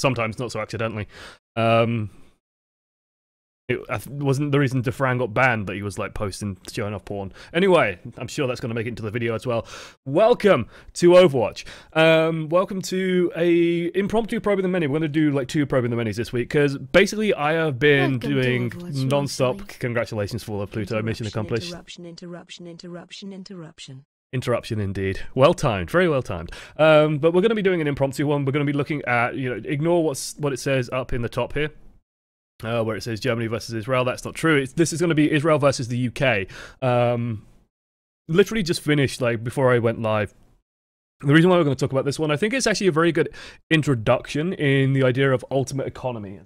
sometimes not so accidentally. It wasn't the reason Defran got banned that he was like posting, showing off porn. Anyway, I'm sure that's going to make it into the video as well. Welcome to Overwatch. Welcome to a impromptu probing the menu. We're going to do like 2 probing the menus this week because basically I have been doing non-stop. Congratulations for the Pluto mission accomplished. Interruption indeed. Well timed, very well timed. But we're going to be doing an impromptu one. We're going to be looking at, ignore what it says up in the top here. Where it says Germany versus Israel. That's not true. This is going to be Israel versus the UK. Literally just finished like before I went live. The reason why we're going to talk about this one, I think it's actually a very good introduction in the idea of ultimate economy.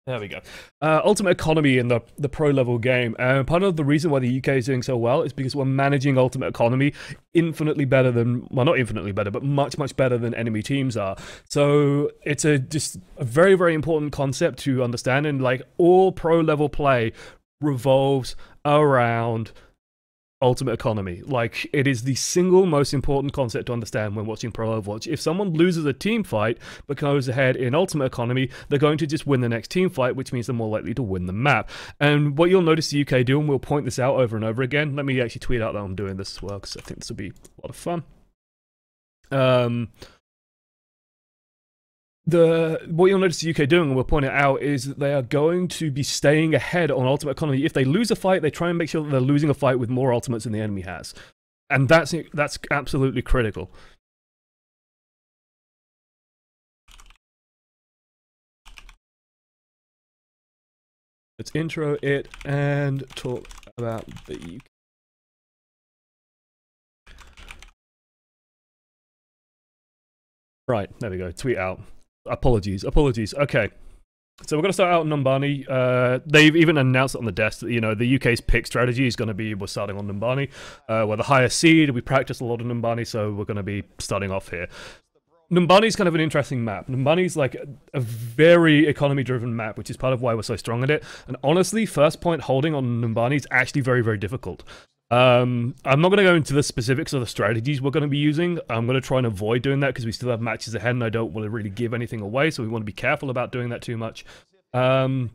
There we go. Ultimate economy in the pro level game. Part of the reason why the UK is doing so well is because we're managing ultimate economy infinitely better than, well, not infinitely better, but much, much better than enemy teams are. So it's just a very, very important concept to understand. And like all pro level play revolves around ultimate economy. Like, it is the single most important concept to understand when watching pro Overwatch. If someone loses a team fight but goes ahead in ultimate economy, they're going to just win the next team fight, which means they're more likely to win the map. And what you'll notice the UK do, and we'll point this out over and over again, let me actually tweet out that I'm doing this as well because I think this will be a lot of fun. What you'll notice the UK doing, and we'll point it out, is that they are going to be staying ahead on ultimate economy. If they lose a fight, they try and make sure that they're losing a fight with more ultimates than the enemy has. And that's absolutely critical. Let's intro it and talk about the UK. Right, there we go, tweet out. Apologies. Okay, so we're going to start out on Numbani. They've even announced it on the desk that, the UK's pick strategy is going to be, we're starting on Numbani. We're the highest seed, we practice a lot of Numbani, so we're going to be starting off here. Numbani's kind of an interesting map. Numbani's like a very economy-driven map, which is part of why we're so strong at it. And honestly, first point holding on Numbani is actually very, very difficult. I'm not going to go into the specifics of the strategies we're going to be using. I'm going to try and avoid doing that because we still have matches ahead and I don't want to really give anything away, so we want to be careful about doing that too much. But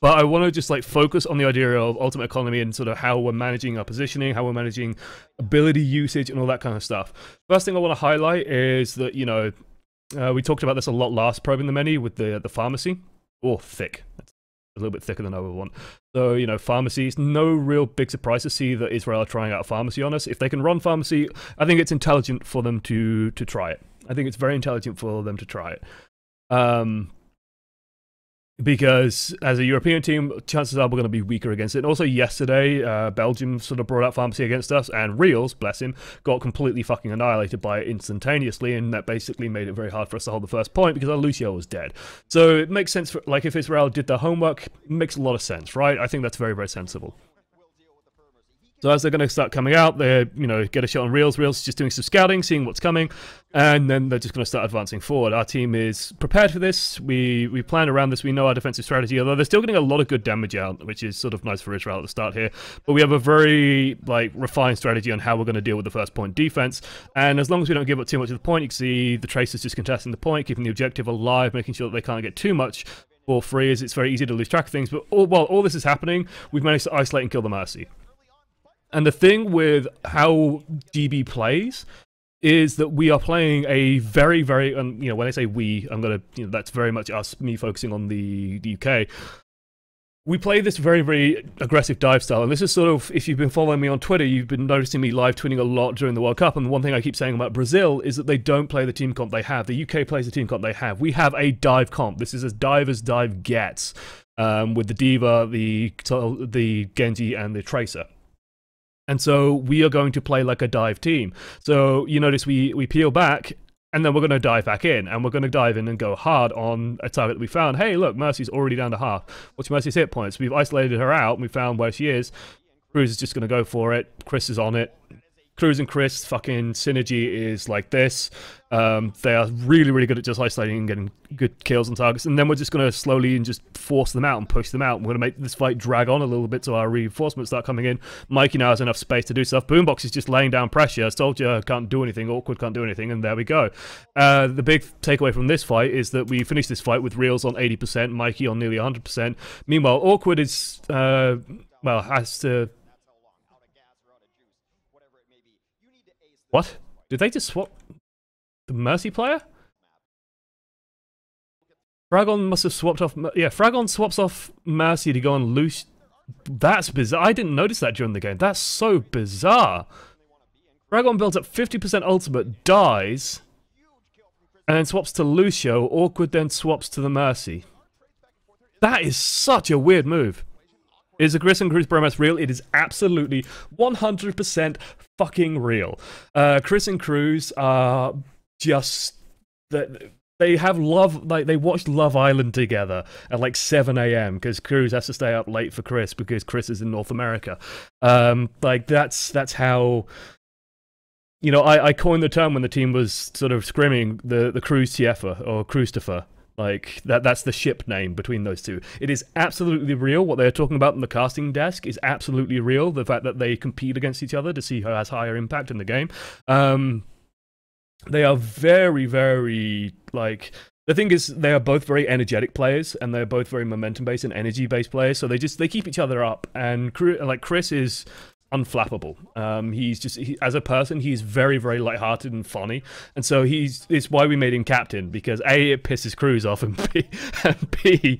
I want to just like focus on the idea of ultimate economy and sort of how we're managing our positioning, how we're managing ability usage and all that kind of stuff. First thing I want to highlight is that, we talked about this a lot last probing the menu with the pharmacy. Oh, thick. That's a little bit thicker than I would want. So, pharmacies, no real big surprise to see that Israel are trying out a pharmacy on us. If they can run pharmacy, I think it's intelligent for them to try it. I think it's very intelligent for them to try it. Because as a European team, chances are we're going to be weaker against it. And also yesterday, Belgium sort of brought out pharmacy against us, and Reels, bless him, got completely fucking annihilated by it instantaneously, and that basically made it very hard for us to hold the first point because our Lucio was dead. So it makes sense, for, like, if Israel did their homework, it makes a lot of sense, right? I think that's very, very sensible. So as they're going to start coming out, they get a shot on Reels. Reels is just doing some scouting, seeing what's coming, and then they're just going to start advancing forward. Our team is prepared for this. We plan around this. We know our defensive strategy, although they're still getting a lot of good damage out, which is sort of nice for Israel at the start here. But we have a very refined strategy on how we're going to deal with the first point defense. And as long as we don't give up too much of the point, you can see the Tracers just contesting the point, keeping the objective alive, making sure that they can't get too much for free, as it's very easy to lose track of things. But while all this is happening, we've managed to isolate and kill the Mercy. And the thing with how GB plays is that we are playing a very, very, when I say we, I'm going to, that's very much me focusing on the UK. We play this very, very aggressive dive style, and this is sort of, if you've been following me on Twitter, you've been noticing me live tweeting a lot during the World Cup, and the one thing I keep saying about Brazil is that they don't play the team comp they have. The UK plays the team comp they have. We have a dive comp. This is as dive gets, with the D.Va, the Genji, and the Tracer. And so we are going to play like a dive team. So you notice we peel back, and then we're going to dive back in, and we're going to dive in and go hard on a target that we found. Hey, look, Mercy's already down to half. What's Mercy's hit points? We've isolated her out, and we found where she is. Cruz is just going to go for it. Chris is on it. Cruz and Chris fucking synergy is like this. They are really, really good at just isolating and getting good kills on targets, and then we're just going to slowly and just force them out and push them out. We're going to make this fight drag on a little bit so our reinforcements start coming in. Mikey now has enough space to do stuff. Boombox is just laying down pressure. Soldier can't do anything. Awkward can't do anything, and there we go. The big takeaway from this fight is that we finished this fight with Reels on 80%, Mikey on nearly 100%. Meanwhile, Awkward is, well, has to... What? Did they just swap the Mercy player? Fragon must have swapped off... Yeah, Fragon swaps off Mercy to go on Luce. That's bizarre. I didn't notice that during the game. That's so bizarre. Fragon builds up 50% ultimate, dies, and then swaps to Lucio. Awkward then swaps to the Mercy. That is such a weird move. Is the Chris and Cruz bromance real? It is absolutely 100% fucking real. Chris and Cruz are just... They have love, like, they watched Love Island together at like 7 AM because Cruz has to stay up late for Chris because Chris is in North America. Like, that's how... You know, I coined the term when the team was sort of scrimming the Cruz TFer or Christopher. Like, that's the ship name between those two. It is absolutely real. What they're talking about in the casting desk is absolutely real. The fact that they compete against each other to see who has higher impact in the game. They are very, very, like... The thing is, they are both very energetic players, and they're both very momentum-based and energy-based players, so they keep each other up, and Chris is unflappable. As a person, he's very, very lighthearted and funny, and so it's why we made him captain, because A, it pisses Cruz off, and B,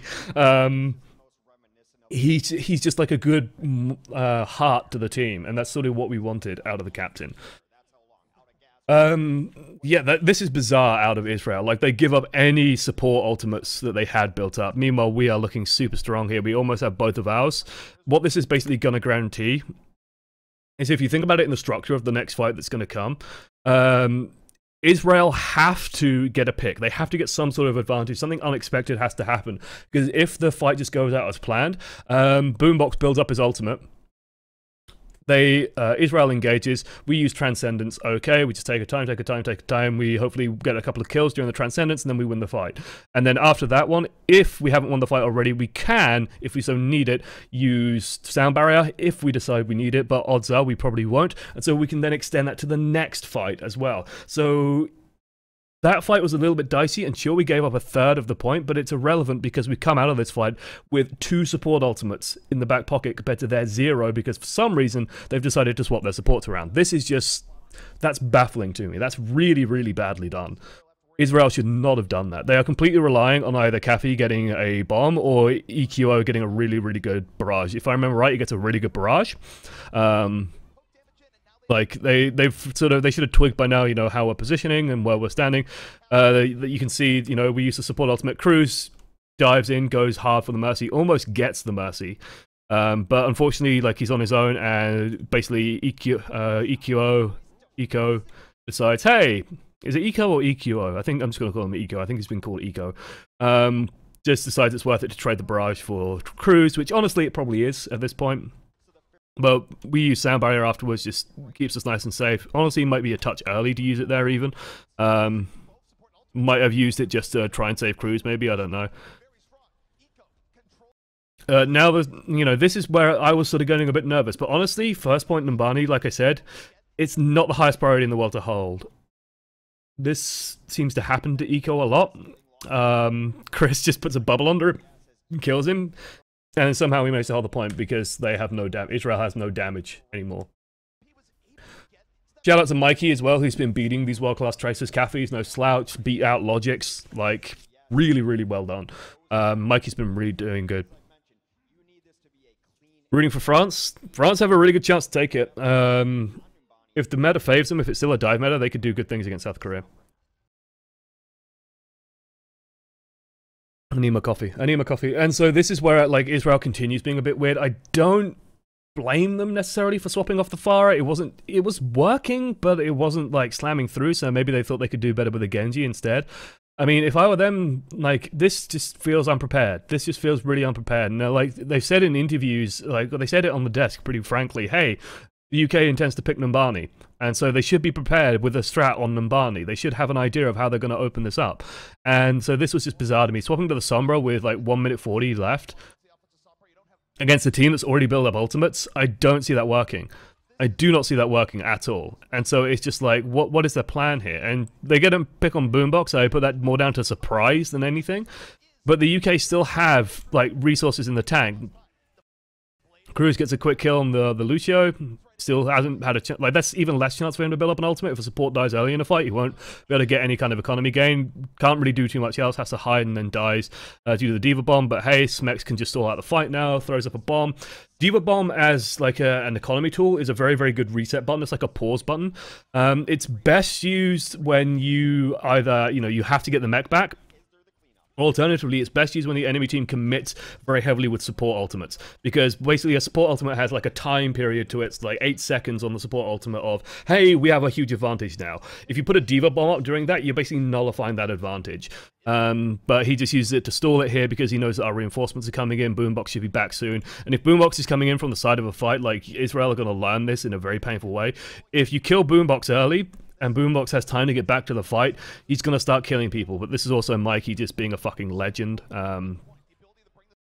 he's just like a good heart to the team, and that's sort of what we wanted out of the captain. Yeah, this is bizarre out of Israel. Like, they give up any support ultimates that they had built up. Meanwhile, we are looking super strong here. We almost have both of ours. What this is basically going to guarantee is, if you think about it in the structure of the next fight that's going to come, Israel have to get a pick. They have to get some sort of advantage. Something unexpected has to happen. Because if the fight just goes out as planned, Boombox builds up his ultimate. Israel engages, we use Transcendence, okay, we just take a time, we hopefully get a couple of kills during the Transcendence, and then we win the fight. And then after that one, if we haven't won the fight already, we can, if we so need it, use Sound Barrier, if we decide we need it, but odds are we probably won't, and so we can then extend that to the next fight as well. So... that fight was a little bit dicey, and sure, we gave up a third of the point, but it's irrelevant because we come out of this fight with 2 support ultimates in the back pocket compared to their 0, because for some reason, they've decided to swap their supports around. This is just... that's baffling to me. That's really, really badly done. Israel should not have done that. They are completely relying on either Kafi getting a bomb or EQO getting a really, really good barrage. If I remember right, he gets a really good barrage. Like, they should have twigged by now, you know, how we're positioning and where we're standing. You can see, you know, we use the support ultimate. Cruz dives in, goes hard for the Mercy, almost gets the Mercy. But unfortunately, like, he's on his own, and basically Eco decides, hey, is it Eco or EQO? I think I'm just going to call him Eco. I think he's been called Eco. Just decides it's worth it to trade the barrage for Cruz, which honestly it probably is at this point. But we use Sound Barrier afterwards, just keeps us nice and safe. Honestly, it might be a touch early to use it there even. Might have used it just to try and save Cruz, maybe, I don't know. Now, you know, this is where I was sort of getting a bit nervous. But honestly, first point Numbani, like I said, it's not the highest priority in the world to hold. This seems to happen to Eco a lot. Chris just puts a bubble under him and kills him. And then somehow we managed to hold the point because they have no damage. Israel has no damage anymore. Shout out to Mikey as well, who's been beating these world-class tracers. Caffey's no slouch, beat out Logix. Like, really, really well done. Mikey's been really doing good. Rooting for France. France have a really good chance to take it. If the meta faves them, if it's still a dive meta, they could do good things against South Korea. I need my coffee. I need my coffee. And so this is where, like, Israel continues being a bit weird. I don't blame them necessarily for swapping off the Pharah. It was working, but it wasn't, like, slamming through, so maybe they thought they could do better with a Genji instead. I mean, if I were them, like, this just feels unprepared. This just feels really unprepared. And, like, they've said in interviews, like, they said it on the desk, pretty frankly, hey, the UK intends to pick Numbani, and so they should be prepared with a strat on Numbani. They should have an idea of how they're going to open this up. And so this was just bizarre to me. Swapping to the Sombra with like 1 minute 40 left against a team that's already built up ultimates, I don't see that working. I do not see that working at all. And so it's just like, what is their plan here? And they get a pick on Boombox. I put that more down to surprise than anything. But the UK still have like resources in the tank. Cruz gets a quick kill on the Lucio. Still hasn't had a chance. Like, that's even less chance for him to build up an ultimate. If a support dies early in a fight, he won't be able to get any kind of economy gain. Can't really do too much else. Has to hide and then dies due to the Diva Bomb. But hey, Smex can just stall out the fight now. Throws up a bomb. Diva Bomb as like an economy tool is a very, very good reset button. It's like a pause button. It's best used when you either, you have to get the mech back. Alternatively, it's best used when the enemy team commits very heavily with support ultimates, because basically a support ultimate has like a time period to it. It's like 8 seconds on the support ultimate of, hey, we have a huge advantage now. If you put a Diva Bomb up during that, you're basically nullifying that advantage. But he just uses it to stall it here because he knows that our reinforcements are coming in. Boombox should be back soon. And if Boombox is coming in from the side of a fight, like, Israel are going to learn this in a very painful way. If you kill Boombox early, and Boombox has time to get back to the fight, he's going to start killing people. But this is also Mikey just being a fucking legend.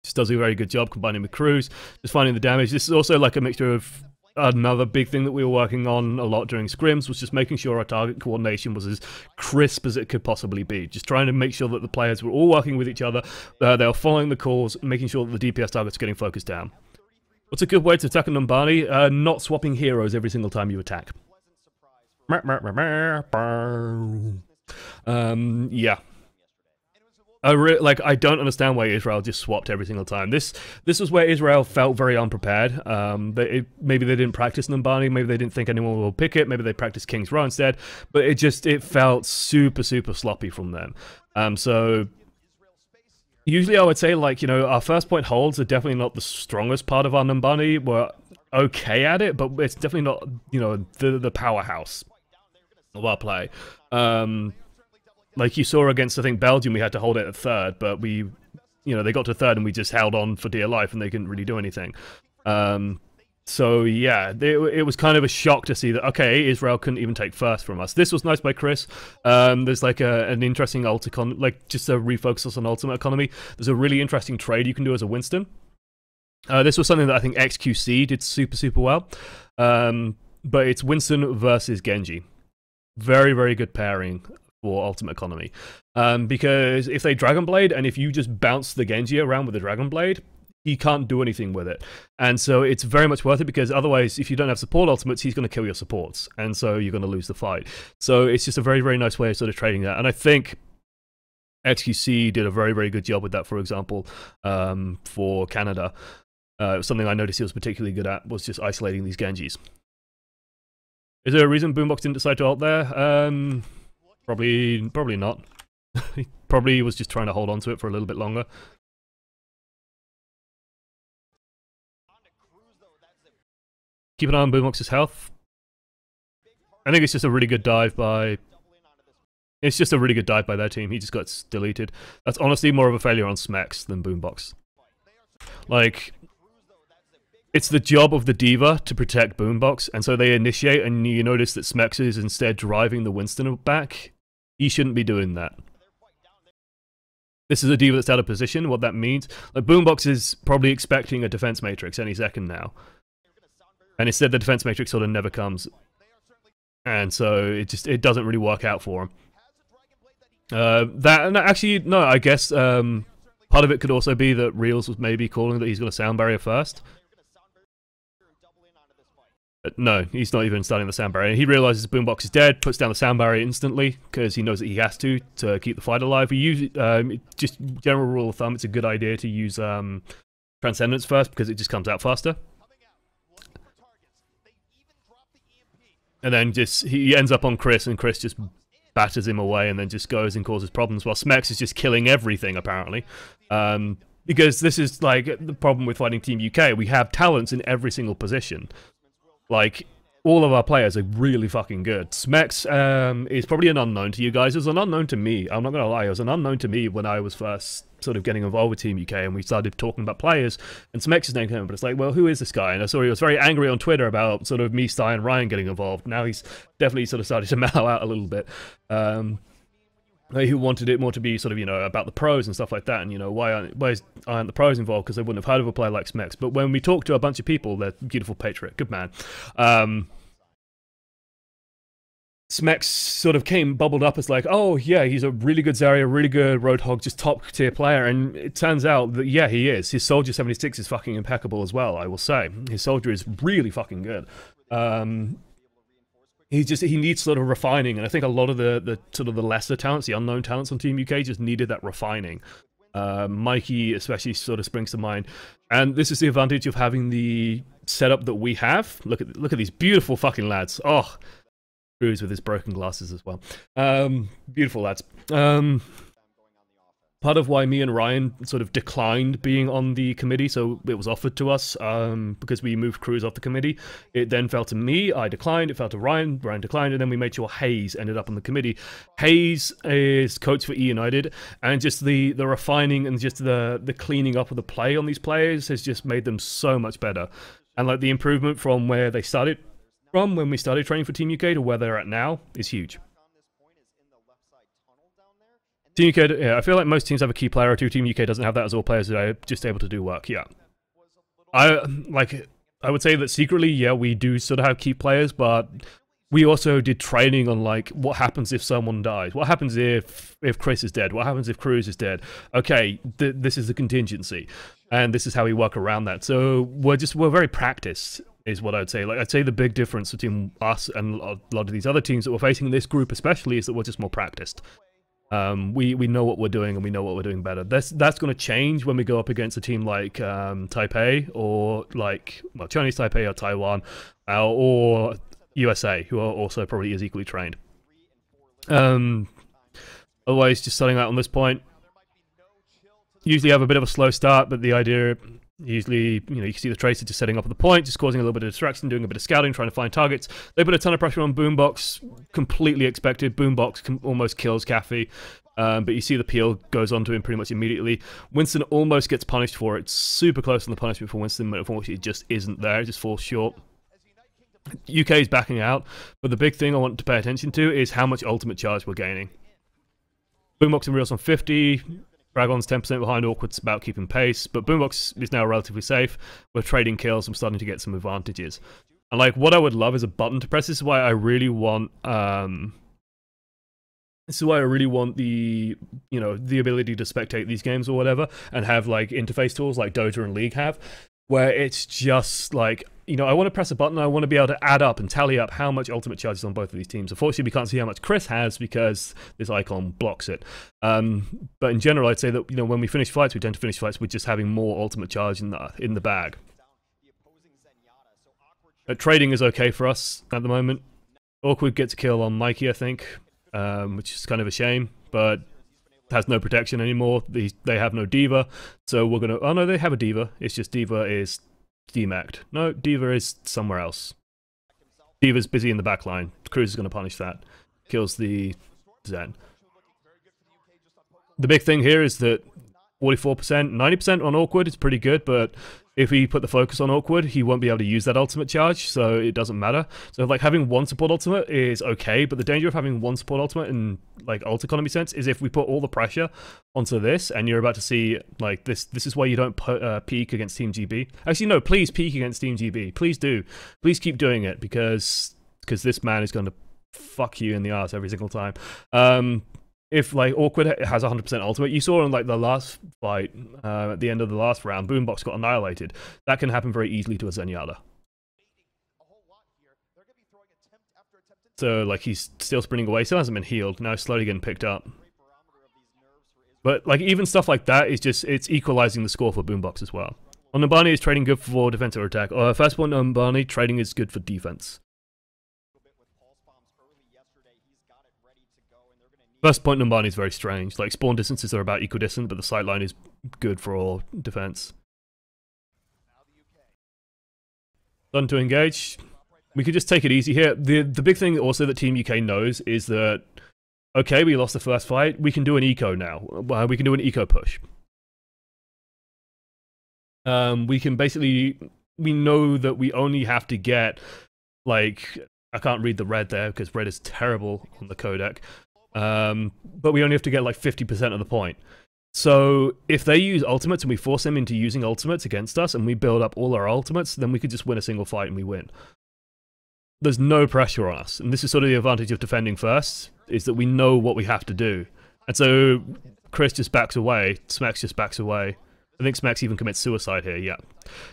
Just does a very good job combining with Cruz, just finding the damage. This is also like a mixture of another big thing that we were working on a lot during scrims, was just making sure our target coordination was as crisp as it could possibly be. Just trying to make sure that the players were all working with each other, they were following the calls, making sure that the DPS targets are getting focused down. What's a good way to attack a Numbani? Not swapping heroes every single time you attack. Yeah. I don't understand why Israel just swapped every single time. This was where Israel felt very unprepared. Maybe they didn't practice Numbani, maybe they didn't think anyone will pick it, maybe they practiced King's Row instead, but it felt super, super sloppy from them. So usually I would say, like, our first point holds are definitely not the strongest part of our Numbani. We're okay at it, but it's definitely not, the powerhouse of our play. Like you saw against, I think, Belgium, we had to hold it at third, but they got to third and we just held on for dear life and they couldn't really do anything. So yeah, it was kind of a shock to see that, okay, Israel couldn't even take first from us. This was nice by Chris. There's like an interesting just to refocus us on ultimate economy. There's a really interesting trade you can do as a Winston. This was something that I think XQC did super, super well. But it's Winston versus Genji. Very, very good pairing for ultimate economy. Because if they Dragon Blade, and if you just bounce the Genji around with the Dragon Blade, he can't do anything with it. And so it's very much worth it, because otherwise, if you don't have support ultimates, he's going to kill your supports. And so you're going to lose the fight. So it's just a very, very nice way of sort of trading that. And I think XQC did a very, very good job with that, for example, for Canada. Something I noticed he was particularly good at was just isolating these Genjis. Is there a reason Boombox didn't decide to ult there? Probably not. He probably was just trying to hold on to it for a little bit longer. Keep an eye on Boombox's health. I think it's just a really good dive by... It's just a really good dive by their team. He just got deleted. That's honestly more of a failure on Smex than Boombox. Like... It's the job of the Diva to protect Boombox, and so they initiate, and you notice that Smex is instead driving the Winston back. He shouldn't be doing that. This is a Diva that's out of position. What that means, like, Boombox is probably expecting a defense matrix any second now, and instead the defense matrix sort of never comes, and so it doesn't really work out for him. Actually, no, I guess part of it could also be that Reels was maybe calling that he's got a sound barrier first. No, he's not even starting the sound barrier. He realizes Boombox is dead, puts down the sound barrier instantly, because he knows that he has to keep the fight alive. We use, just general rule of thumb, it's a good idea to use Transcendence first, because it just comes out faster. And then he ends up on Chris, and Chris just batters him away, and then just goes and causes problems, while Smex is just killing everything, apparently. Because this is, like, the problem with fighting Team UK. We have talents in every single position. Like, all of our players are really fucking good. Smex is probably an unknown to you guys. It was an unknown to me. I'm not going to lie. It was an unknown to me when I was first sort of getting involved with Team UK and we started talking about players. And Smex's name came up, but it's like, well, who is this guy? And I saw he was very angry on Twitter about sort of me, Sty, and Ryan getting involved. Now he's definitely sort of started to mellow out a little bit. Who wanted it more to be sort of, you know, about the pros and stuff like that, and, you know, why aren't the pros involved? Because they wouldn't have heard of a player like Smex. But when we talk to a bunch of people, they're beautiful patriot, good man. Smex sort of bubbled up as like, oh yeah, he's a really good Zarya, really good Roadhog, just top tier player, and it turns out that yeah, he is. His Soldier 76 is fucking impeccable as well, I will say. His Soldier is really fucking good. He needs sort of refining, and I think a lot of the sort of the lesser talents, the unknown talents on Team UK just needed that refining. Mikey especially sort of springs to mind, and this is the advantage of having the setup that we have. Look at these beautiful fucking lads. Oh, Cruz with his broken glasses as well. Beautiful lads. Part of why me and Ryan sort of declined being on the committee, so it was offered to us because we moved Cruz off the committee. It then fell to me, I declined, it fell to Ryan, Ryan declined, and then we made sure Hayes ended up on the committee. Hayes is coach for E United, and just the refining and just the cleaning up of the play on these players has just made them so much better. And like the improvement from where they started from when we started training for Team UK to where they're at now is huge. Team UK, yeah, I feel like most teams have a key player or two. Team UK doesn't have that, as all players are just able to do work. Yeah, I would say that secretly, yeah, we do sort of have key players, but we also did training on like what happens if someone dies, what happens if Chris is dead, what happens if Cruz is dead. Okay, this is the contingency, and this is how we work around that. So we're very practiced, is what I'd say. Like, I'd say the big difference between us and a lot of these other teams that we're facing, this group especially, is that we're just more practiced. We know what we're doing, and we know what we're doing better. That's going to change when we go up against a team like Taipei, or like, well, Chinese Taipei or Taiwan, or USA, who are also probably as equally trained. Otherwise, just starting out on this point, usually have a bit of a slow start, but the idea, usually, you know, you can see the Tracer just setting up at the point, just causing a little bit of distraction, doing a bit of scouting, trying to find targets. They put a ton of pressure on Boombox, completely expected. Boombox almost kills Caffey, but you see the peel goes onto him pretty much immediately. Winston almost gets punished for it. Super close on the punishment for Winston, but unfortunately it just isn't there. It just falls short. UK is backing out, but the big thing I want to pay attention to is how much ultimate charge we're gaining. Boombox and Reels on 50. Dragon's 10% behind, Awkward's about keeping pace, but Boombox is now relatively safe. We're trading kills, I'm starting to get some advantages. And like, what I would love is a button to press. This is why I really want the, you know, the ability to spectate these games or whatever, and have like interface tools like Dota and League have, where it's just like, you know, I want to press a button, I want to be able to add up and tally up how much ultimate charge is on both of these teams. Unfortunately, we can't see how much Chris has because this icon blocks it. But in general, I'd say that, you know, when we finish fights, we tend to finish fights with just having more ultimate charge in the bag. Trading is okay for us at the moment. Awkward gets a kill on Mikey, I think, which is kind of a shame, but has no protection anymore. They have no D.Va, so we're gonna... Oh no, they have a D.Va. It's just D.Va is demacked. No, D.Va is somewhere else. D.Va's busy in the back line. Cruz is gonna punish that. Kills the Zen. The big thing here is that 44%, 90% on Awkward is pretty good, but if we put the focus on Awkward, he won't be able to use that ultimate charge, so it doesn't matter. So like having one support ultimate is okay, but the danger of having one support ultimate in like ult economy sense is if we put all the pressure onto this, and you're about to see like this is why you don't put, peak against Team GB. Actually no, please peak against Team GB. Please do. Please keep doing it, because this man is going to fuck you in the ass every single time. If like Awkward has 100% ultimate, you saw in like the last fight, at the end of the last round, Boombox got annihilated. That can happen very easily to a Zenyatta. So like he's still sprinting away, still hasn't been healed, now he's slowly getting picked up. But like even stuff like that is just, it's equalizing the score for Boombox as well. On Numbani is trading good for defense or attack. First one, Numbani, trading is good for defense. First point Numbani is very strange. Like spawn distances are about equidistant, but the sightline is good for all defense. Done to engage. We could just take it easy here. The big thing also that Team UK knows is that, okay, we lost the first fight, we can do an eco now. We can do an eco push. We can basically, we know that we only have to get, like, I can't read the red there because red is terrible on the codec, but we only have to get like 50% of the point. So if they use ultimates and we force them into using ultimates against us and we build up all our ultimates, then we could just win a single fight and we win. There's no pressure on us, and this is sort of the advantage of defending first, is that we know what we have to do. And so Chris just backs away, Smex just backs away. I think Smex even commits suicide here, yeah.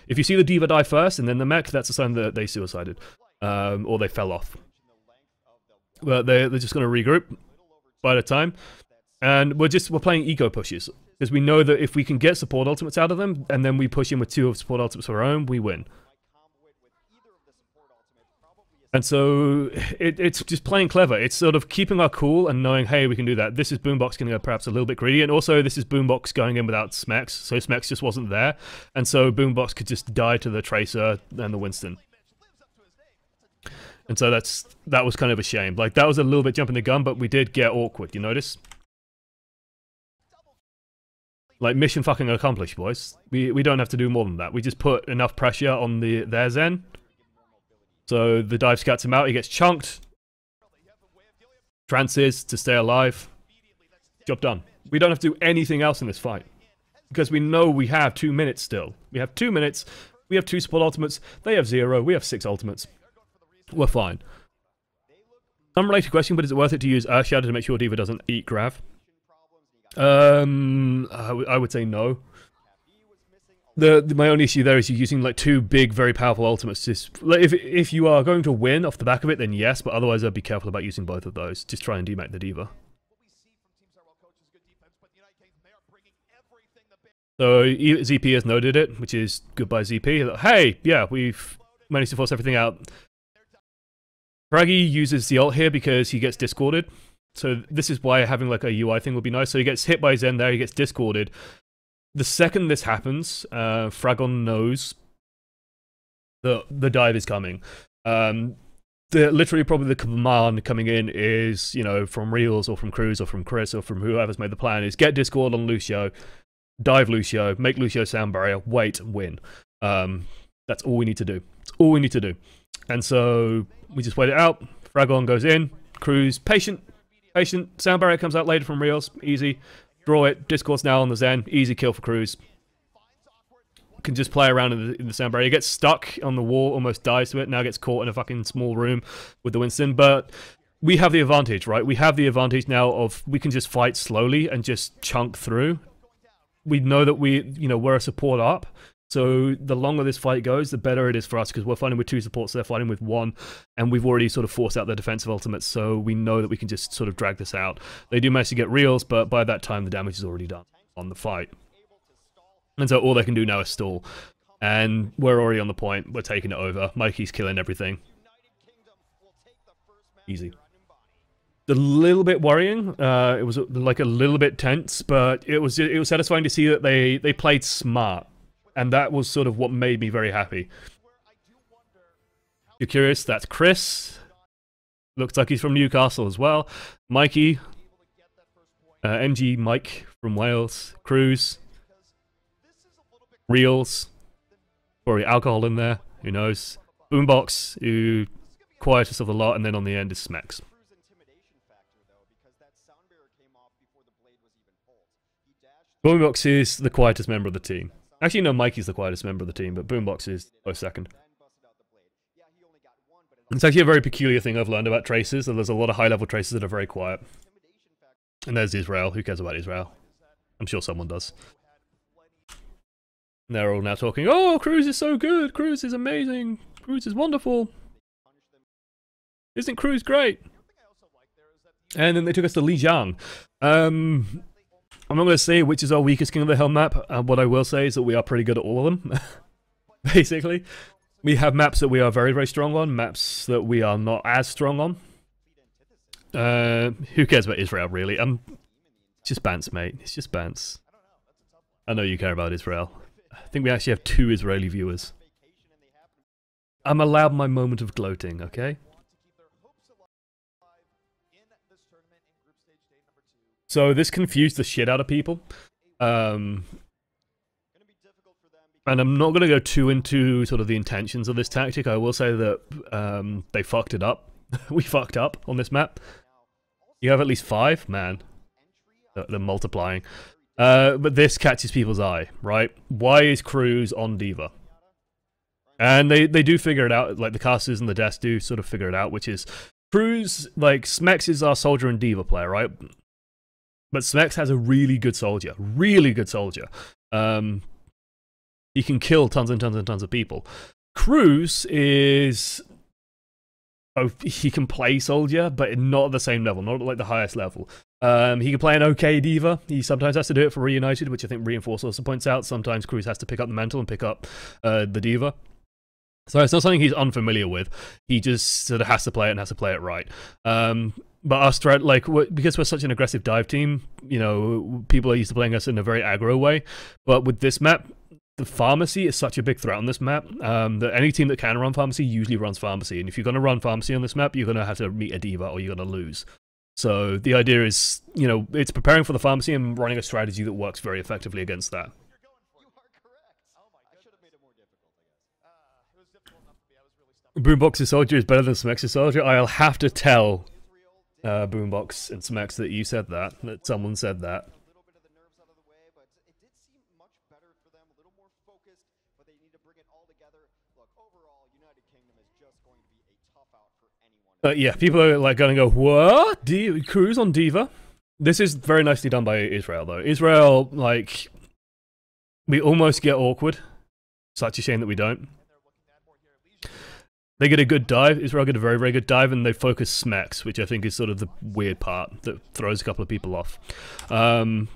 If you see the D.Va die first and then the mech, that's a sign that they suicided. Or they fell off. But they're just going to regroup by the time. And we're playing eco pushes. Because we know that if we can get support ultimates out of them, and then we push in with 2 of support ultimates of our own, we win. And so, it's just playing clever. It's sort of keeping our cool and knowing, hey, we can do that. This is Boombox going to go perhaps a little bit greedy, and also this is Boombox going in without Smex, so Smex just wasn't there, and so Boombox could just die to the Tracer and the Winston. And so that was kind of a shame. Like, that was a little bit jumping the gun, but we did get awkward, you notice? Like, mission fucking accomplished, boys. We don't have to do more than that. We just put enough pressure on their Zen. So the dive scats him out, he gets chunked. Trances to stay alive. Job done. We don't have to do anything else in this fight. Because we know we have 2 minutes still. We have 2 minutes, we have 2 support ultimates, they have 0, we have 6 ultimates. We're fine. Unrelated question, but is it worth it to use Earth Shadow to make sure D.Va doesn't eat Grav? I would say no. My only issue there is you're using like 2 big, very powerful ultimates. Just like, if you are going to win off the back of it, then yes, but otherwise I'd be careful about using both of those. Just try and demake the D.Va. So ZP has noted it, which is goodbye ZP. Hey, yeah, we've managed to force everything out. Fraggy uses the ult here because he gets discorded. So this is why having like a UI thing would be nice. So he gets hit by Zen there, he gets discorded. The second this happens, Fragon knows that the dive is coming. Literally probably the command coming in is, you know, from Reels or from Cruz or from Chris or from whoever's made the plan is get Discord on Lucio, dive Lucio, make Lucio sound barrier, wait, win. That's all we need to do. That's all we need to do. And so we just wait it out. Fragon goes in, Cruz, patient, sound barrier comes out later from Reels, easy. Draw it, Discord's now on the Zen, easy kill for Cruz. Can just play around in the sound barrier. He gets stuck on the wall, almost dies to it, now gets caught in a fucking small room with the Winston, but we have the advantage, right? We have the advantage now of we can just fight slowly and just chunk through. We know that we're a support up, so the longer this fight goes, the better it is for us, because we're fighting with 2 supports, they're fighting with 1, and we've already sort of forced out their defensive ultimates, so we know that we can just sort of drag this out. They do manage to get Reels, but by that time the damage is already done on the fight. And so all they can do now is stall. And we're already on the point, we're taking it over. Mikey's killing everything. Easy. A little bit worrying, it was like a little bit tense, but it was satisfying to see that they played smart. And that was sort of what made me very happy. You're curious, that's Chris. Looks like he's from Newcastle as well. Mikey. MG Mike from Wales. Cruz. Reels. Probably alcohol in there, who knows. Boombox, who quietest of the lot, and then on the end is Smex. Boombox is the quietest member of the team. Actually, no, Mikey's the quietest member of the team, but Boombox is close second. It's actually a very peculiar thing I've learned about Traces, that there's a lot of high-level Traces that are very quiet. And there's Israel. Who cares about Israel? I'm sure someone does. And they're all now talking, oh, Cruz is so good! Cruz is amazing! Cruz is wonderful! Isn't Cruz great? And then they took us to Lijiang. I'm not going to say which is our weakest King of the Hill map. What I will say is that we are pretty good at all of them. Basically. We have maps that we are very, very strong on. Maps that we are not as strong on. Who cares about Israel, really? It's just Bants, mate. It's just Bants. I know you care about Israel. I think we actually have 2 Israeli viewers. I'm allowed my moment of gloating, okay? So this confused the shit out of people. And I'm not going to go too into sort of the intentions of this tactic. I will say that they fucked it up. We fucked up on this map. You have at least 5? Man. They're multiplying. But this catches people's eye, right? Why is Cruz on D.Va? And they do figure it out, like the casters and the devs do sort of figure it out, which is Cruz, like Smex is our soldier and D.Va player, right? But Smex has a really good soldier. Really good soldier. He can kill tons and tons and tons of people. Cruz is... Oh, he can play soldier, but not at the same level, not at like the highest level. He can play an okay D.Va. He sometimes has to do it for Reunited, which I think Reinforce also points out. Sometimes Cruz has to pick up the mantle and pick up the D.Va. So it's not something he's unfamiliar with. He just sort of has to play it and has to play it right. But us, like, because we're such an aggressive dive team, you know, people are used to playing us in a very aggro way. But with this map, the pharmacy is such a big threat on this map that any team that can run pharmacy usually runs pharmacy. And if you're going to run pharmacy on this map, you're going to have to meet a D.Va or you're going to lose. So the idea is, you know, it's preparing for the pharmacy and running a strategy that works very effectively against that. Boombox's soldier is better than Smex's soldier. I'll have to tell Boombox and Smex that you said that someone said that. Yeah, people are like going to go, what? Cruz on D.Va? This is very nicely done by Israel, though. Israel, like, we almost get awkward. Such a shame that we don't. They get a good dive. Israel get a very, very good dive, and they focus Smex, which I think is sort of the weird part that throws a couple of people off. Again,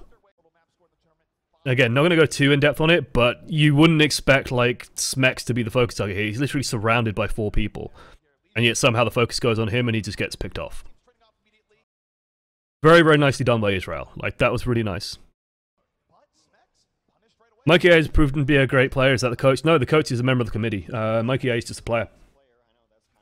not going to go too in-depth on it, but you wouldn't expect, like, Smex to be the focus target here. He's literally surrounded by 4 people. And yet somehow the focus goes on him and he just gets picked off. Very, very nicely done by Israel. Like, that was really nice. Mikey A has proven to be a great player. Is that the coach? No, the coach is a member of the committee. Mikey A is just a player.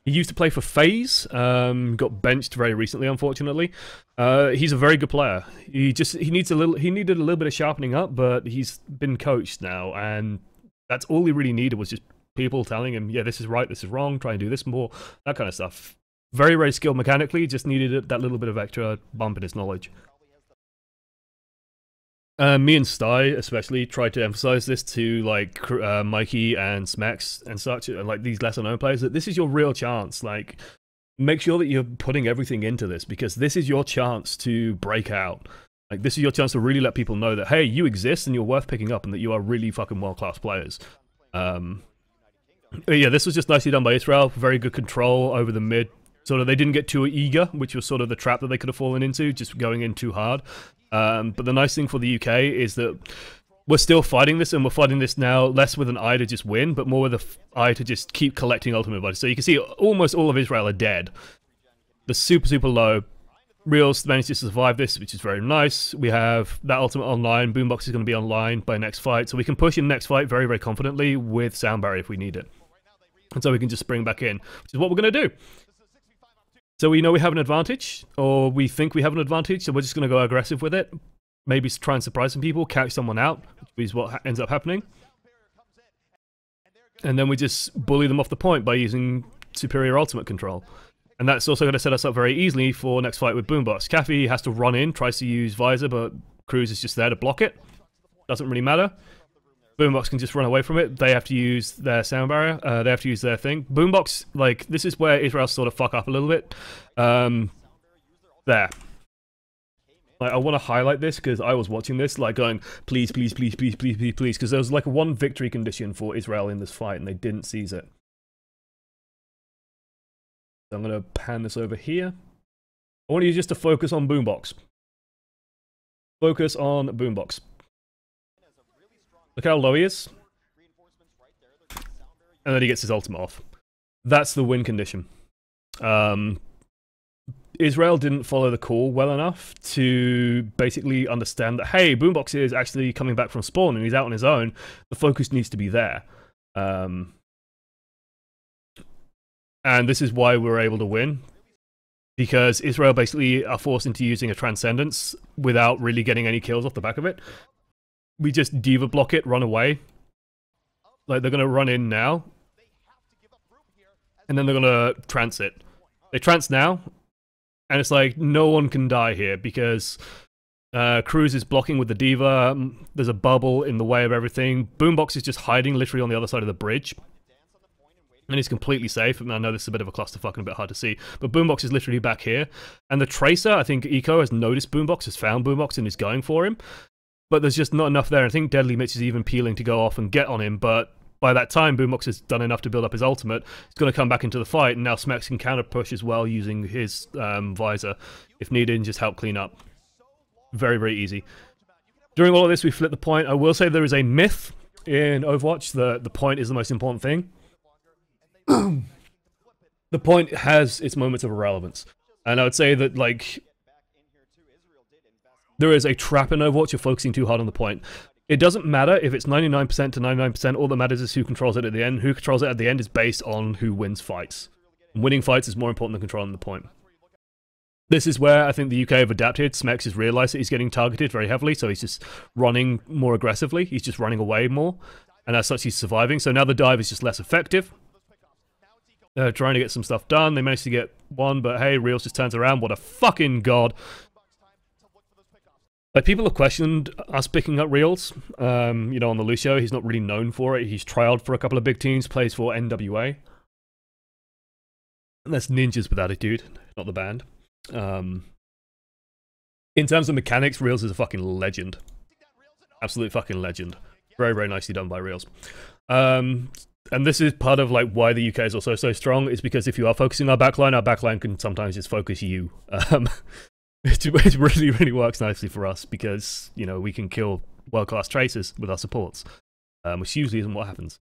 He used to play for FaZe. Got benched very recently, unfortunately. He's a very good player. He needed a little bit of sharpening up, but he's been coached now, and that's all he really needed was just people telling him, yeah, this is right, this is wrong, try and do this more, that kind of stuff. Very, very skilled mechanically, just needed that little bit of extra bump in his knowledge. Me and Sty especially tried to emphasize this to like Mikey and Smex and such, like these lesser known players, that this is your real chance. Like, make sure that you're putting everything into this, because this is your chance to break out. Like, this is your chance to really let people know that, hey, you exist and you're worth picking up and that you are really fucking world-class players. Yeah, this was just nicely done by Israel. Very good control over the mid. Sort of, they didn't get too eager, which was sort of the trap that they could have fallen into, just going in too hard. But the nice thing for the UK is that we're still fighting this, and we're fighting this now less with an eye to just win, but more with an eye to just keep collecting ultimate bodies. So you can see almost all of Israel are dead. They're super, super low. Reals managed to survive this, which is very nice. We have that ultimate online. Boombox is going to be online by next fight, so we can push in next fight very, very confidently with sound barrier if we need it. And so we can just spring back in, which is what we're going to do. So we know we have an advantage, or we think we have an advantage, so we're just going to go aggressive with it. Maybe try and surprise some people, catch someone out, which is what ends up happening. And then we just bully them off the point by using superior ultimate control. And that's also going to set us up very easily for next fight with Boombox. Caffey has to run in, tries to use Visor, but Cruz is just there to block it. Doesn't really matter. Boombox can just run away from it. They have to use their sound barrier. They have to use their thing. Boombox, like, this is where Israel sort of fuck up a little bit. There. Like, I want to highlight this because I was watching this, like, going, please, please, please, please, please, please, please, because there was like one victory condition for Israel in this fight, and they didn't seize it. So I'm going to pan this over here. I want you just to focus on Boombox. Focus on Boombox. Look how low he is. And then he gets his ultimate off. That's the win condition. Israel didn't follow the call well enough to basically understand that, hey, Boombox is actually coming back from spawn and he's out on his own. The focus needs to be there. And this is why we were able to win. Because Israel basically are forced into using a Transcendence without really getting any kills off the back of it. We just D.Va block it, run away. Like, they're going to run in now. And then they're going to trance it. They trance now. And it's like, no one can die here because Cruz is blocking with the D.Va. There's a bubble in the way of everything. Boombox is just hiding literally on the other side of the bridge. And he's completely safe. And I know this is a bit of a clusterfuck and a bit hard to see. But Boombox is literally back here. And the Tracer, I think Eco has noticed Boombox, has found Boombox and is going for him. But there's just not enough there. I think Deadly Mitch is even peeling to go off and get on him. But by that time, Boombox has done enough to build up his ultimate. He's going to come back into the fight. And now Smex can counter push as well using his visor if needed and just help clean up. Very, very easy. During all of this, we flip the point. I will say there is a myth in Overwatch. The point is the most important thing. The point has its moments of irrelevance. And I would say that, like, there is a trap in Overwatch. You're focusing too hard on the point. It doesn't matter if it's 99% to 99%. All that matters is who controls it at the end. Who controls it at the end is based on who wins fights. And winning fights is more important than controlling the point. This is where I think the UK have adapted. Smex has realized that he's getting targeted very heavily, so he's just running more aggressively. He's just running away more. And as such, he's surviving. So now the dive is just less effective. Trying to get some stuff done. They managed to get one, but hey, Reels just turns around. What a fucking god. Like, people have questioned us picking up Reels. You know, on the Lucio, he's not really known for it. He's trialed for a couple of big teams, plays for NWA. And that's Ninjas with Attitude, not the band. In terms of mechanics, Reels is a fucking legend. Absolute fucking legend. Very, very nicely done by Reels. And this is part of like why the UK is also so strong, is because if you are focusing our backline can sometimes just focus you. It really, really works nicely for us because, you know, we can kill world-class tracers with our supports, which usually isn't what happens.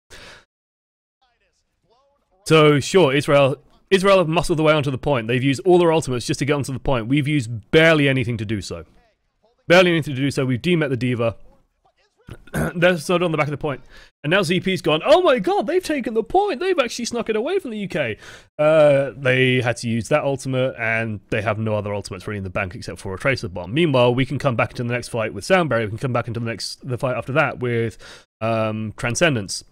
So, sure, Israel have muscled their way onto the point. They've used all their ultimates just to get onto the point. We've used barely anything to do so. Barely anything to do so. We've demet the D.Va. They're stood on the back of the point. And now ZP's gone, oh my god, they've taken the point. They've actually snuck it away from the UK. They had to use that ultimate, and they have no other ultimates really in the bank except for a Tracer Bomb. Meanwhile, we can come back into the next fight with Sound Barrier. We can come back into the fight after that with Transcendence.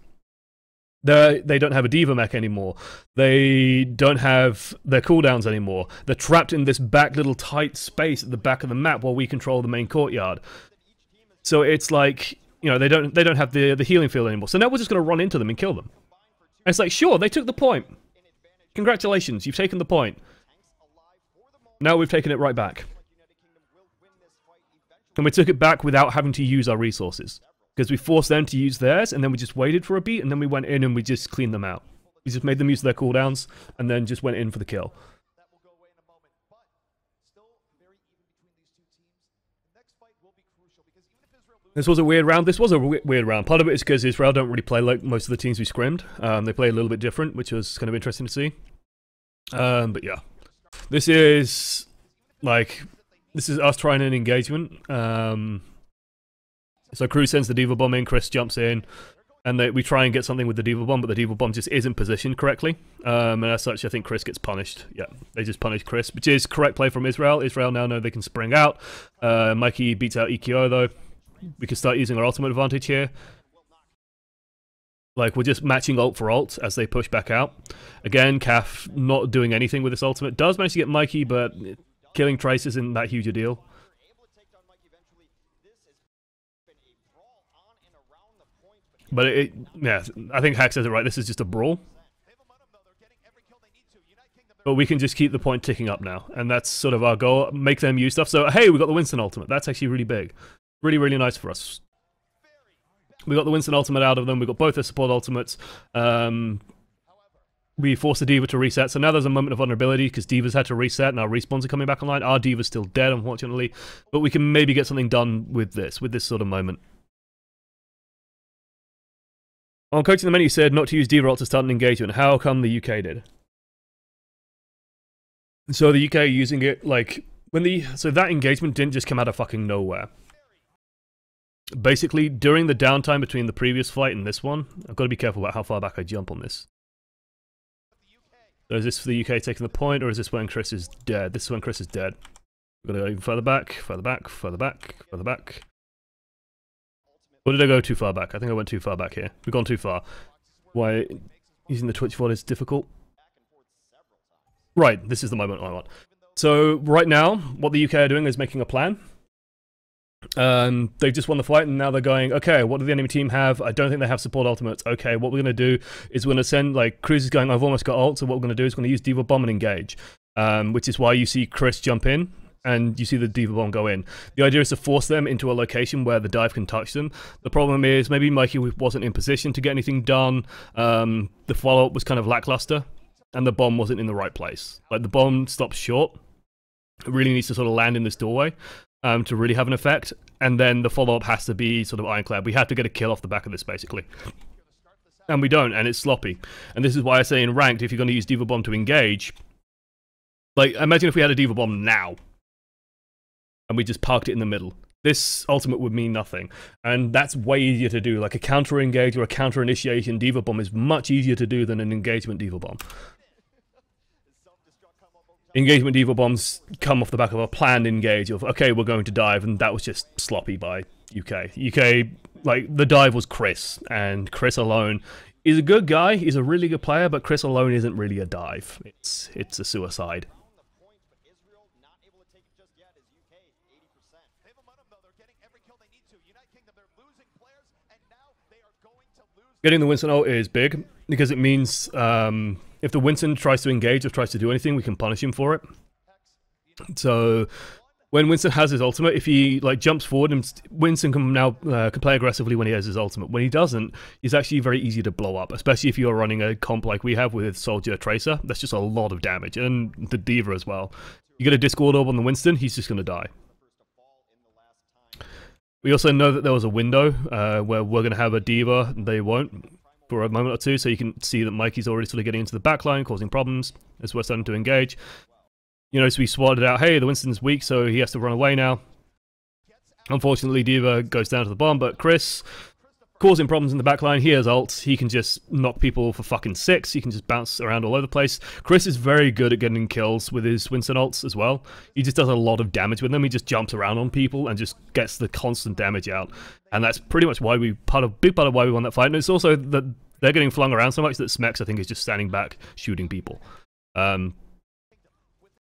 They don't have a D.Va mech anymore. They don't have their cooldowns anymore. They're trapped in this back little tight space at the back of the map while we control the main courtyard. So it's like, you know, they don't have the healing field anymore. So now we're just going to run into them and kill them. And it's like, sure, they took the point. Congratulations, you've taken the point. Now we've taken it right back. And we took it back without having to use our resources. Because we forced them to use theirs, and then we just waited for a beat, and then we went in and we just cleaned them out. We just made them use their cooldowns, and then just went in for the kill. This was a weird round. This was a weird round. Part of it is because Israel don't really play like most of the teams we scrimmed. They play a little bit different, which was kind of interesting to see. But yeah. This is us trying an engagement. So Cruz sends the D.Va Bomb in, Chris jumps in, and we try and get something with the D.Va Bomb, but the D.Va Bomb just isn't positioned correctly. And as such, I think Chris gets punished. Yeah, they just punish Chris, which is correct play from Israel. Israel now know they can spring out. Mikey beats out EQO though. We can start using our ultimate advantage here. Like, we're just matching ult for ult as they push back out. Again, Caf not doing anything with this ultimate. Does manage to get Mikey, but killing Trace isn't that huge a deal. But yeah, I think Hack says it right. This is just a brawl. But we can just keep the point ticking up now. And that's sort of our goal. Make them use stuff. So, hey, we got the Winston ultimate. That's actually really big. Really, really nice for us. We got the Winston ultimate out of them. We got both their support ultimates. We forced the D.Va to reset. So now there's a moment of vulnerability because D.Va's had to reset and our respawns are coming back online. Our D.Va's still dead, unfortunately. But we can maybe get something done with this sort of moment. On coaching the menu said not to use D.Va ult to start an engagement. How come the UK did? So the UK using it like so that engagement didn't just come out of fucking nowhere. Basically, during the downtime between the previous fight and this one, I've got to be careful about how far back I jump on this. So is this for the UK taking the point, or is this when Chris is dead? This is when Chris is dead. We're going to go even further back, further back, further back, further back. Or did I go too far back? I think I went too far back here. We've gone too far. Why using the Twitch VOD is difficult? Right, this is the moment I want. So right now, what the UK are doing is making a plan. They've just won the fight, and now they're going, okay, what do the enemy team have? I don't think they have support ultimates. Okay, what we're going to do is we're going to send, like, Cruz is going, I've almost got ult, so what we're going to do is we're going to use Diva Bomb and engage. Which is why you see Chris jump in, and you see the Diva Bomb go in. The idea is to force them into a location where the dive can touch them. The problem is, maybe Mikey wasn't in position to get anything done. The follow-up was kind of lackluster, and the bomb wasn't in the right place. Like, the bomb stops short. It really needs to sort of land in this doorway. To really have an effect, and then the follow-up has to be sort of ironclad. We have to get a kill off the back of this, basically. And we don't, and it's sloppy. And this is why I say in ranked, if you're going to use Diva Bomb to engage, like, imagine if we had a Diva Bomb now, and we just parked it in the middle. This ultimate would mean nothing, and that's way easier to do. Like, a counter-engage or a counter-initiation Diva Bomb is much easier to do than an engagement Diva Bomb. Engagement Diva Bombs come off the back of a planned engage of, okay, we're going to dive, and that was just sloppy by UK. UK, like, the dive was Chris, and Chris alone is a good guy, he's a really good player, but Chris alone isn't really a dive. It's a suicide. Getting the Winston ult is big, because it means, if the Winston tries to engage or tries to do anything, we can punish him for it. So when Winston has his ultimate, if he like jumps forward, and Winston can now can play aggressively when he has his ultimate. When he doesn't, he's actually very easy to blow up, especially if you're running a comp like we have with Soldier Tracer. That's just a lot of damage, and the Diva as well. You get a Discord orb on the Winston, he's just going to die. We also know that there was a window where we're going to have a Diva, they won't, for a moment or two, so you can see that Mikey's already sort of getting into the backline, causing problems as we're starting to engage. You know, so we swatted out, hey, the Winston's weak, so he has to run away now. Unfortunately, Diva goes down to the bomb, but Chris, causing problems in the backline, he has ult, he can just knock people for fucking 6, he can just bounce around all over the place. Chris is very good at getting kills with his Winston ults as well. He just does a lot of damage with them, he just jumps around on people and just gets the constant damage out. And that's pretty much why big part of why we won that fight, and it's also that they're getting flung around so much that Smex, I think, is just standing back, shooting people.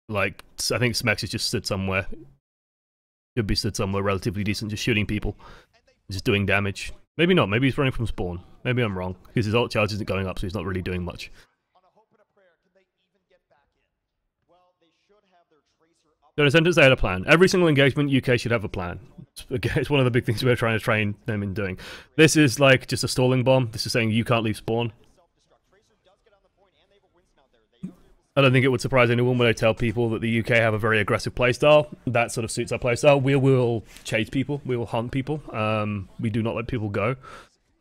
Like, I think Smex is just stood somewhere. Should be stood somewhere relatively decent, just shooting people. Just doing damage. Maybe not, maybe he's running from spawn. Maybe I'm wrong, because his ult charge isn't going up, so he's not really doing much. So in a sentence, they had a plan. Every single engagement, UK should have a plan. It's one of the big things we're trying to train them in doing. This is like just a stalling bomb. This is saying you can't leave spawn. I don't think it would surprise anyone when I tell people that the UK have a very aggressive playstyle. That sort of suits our playstyle. We will chase people. We will hunt people. We do not let people go.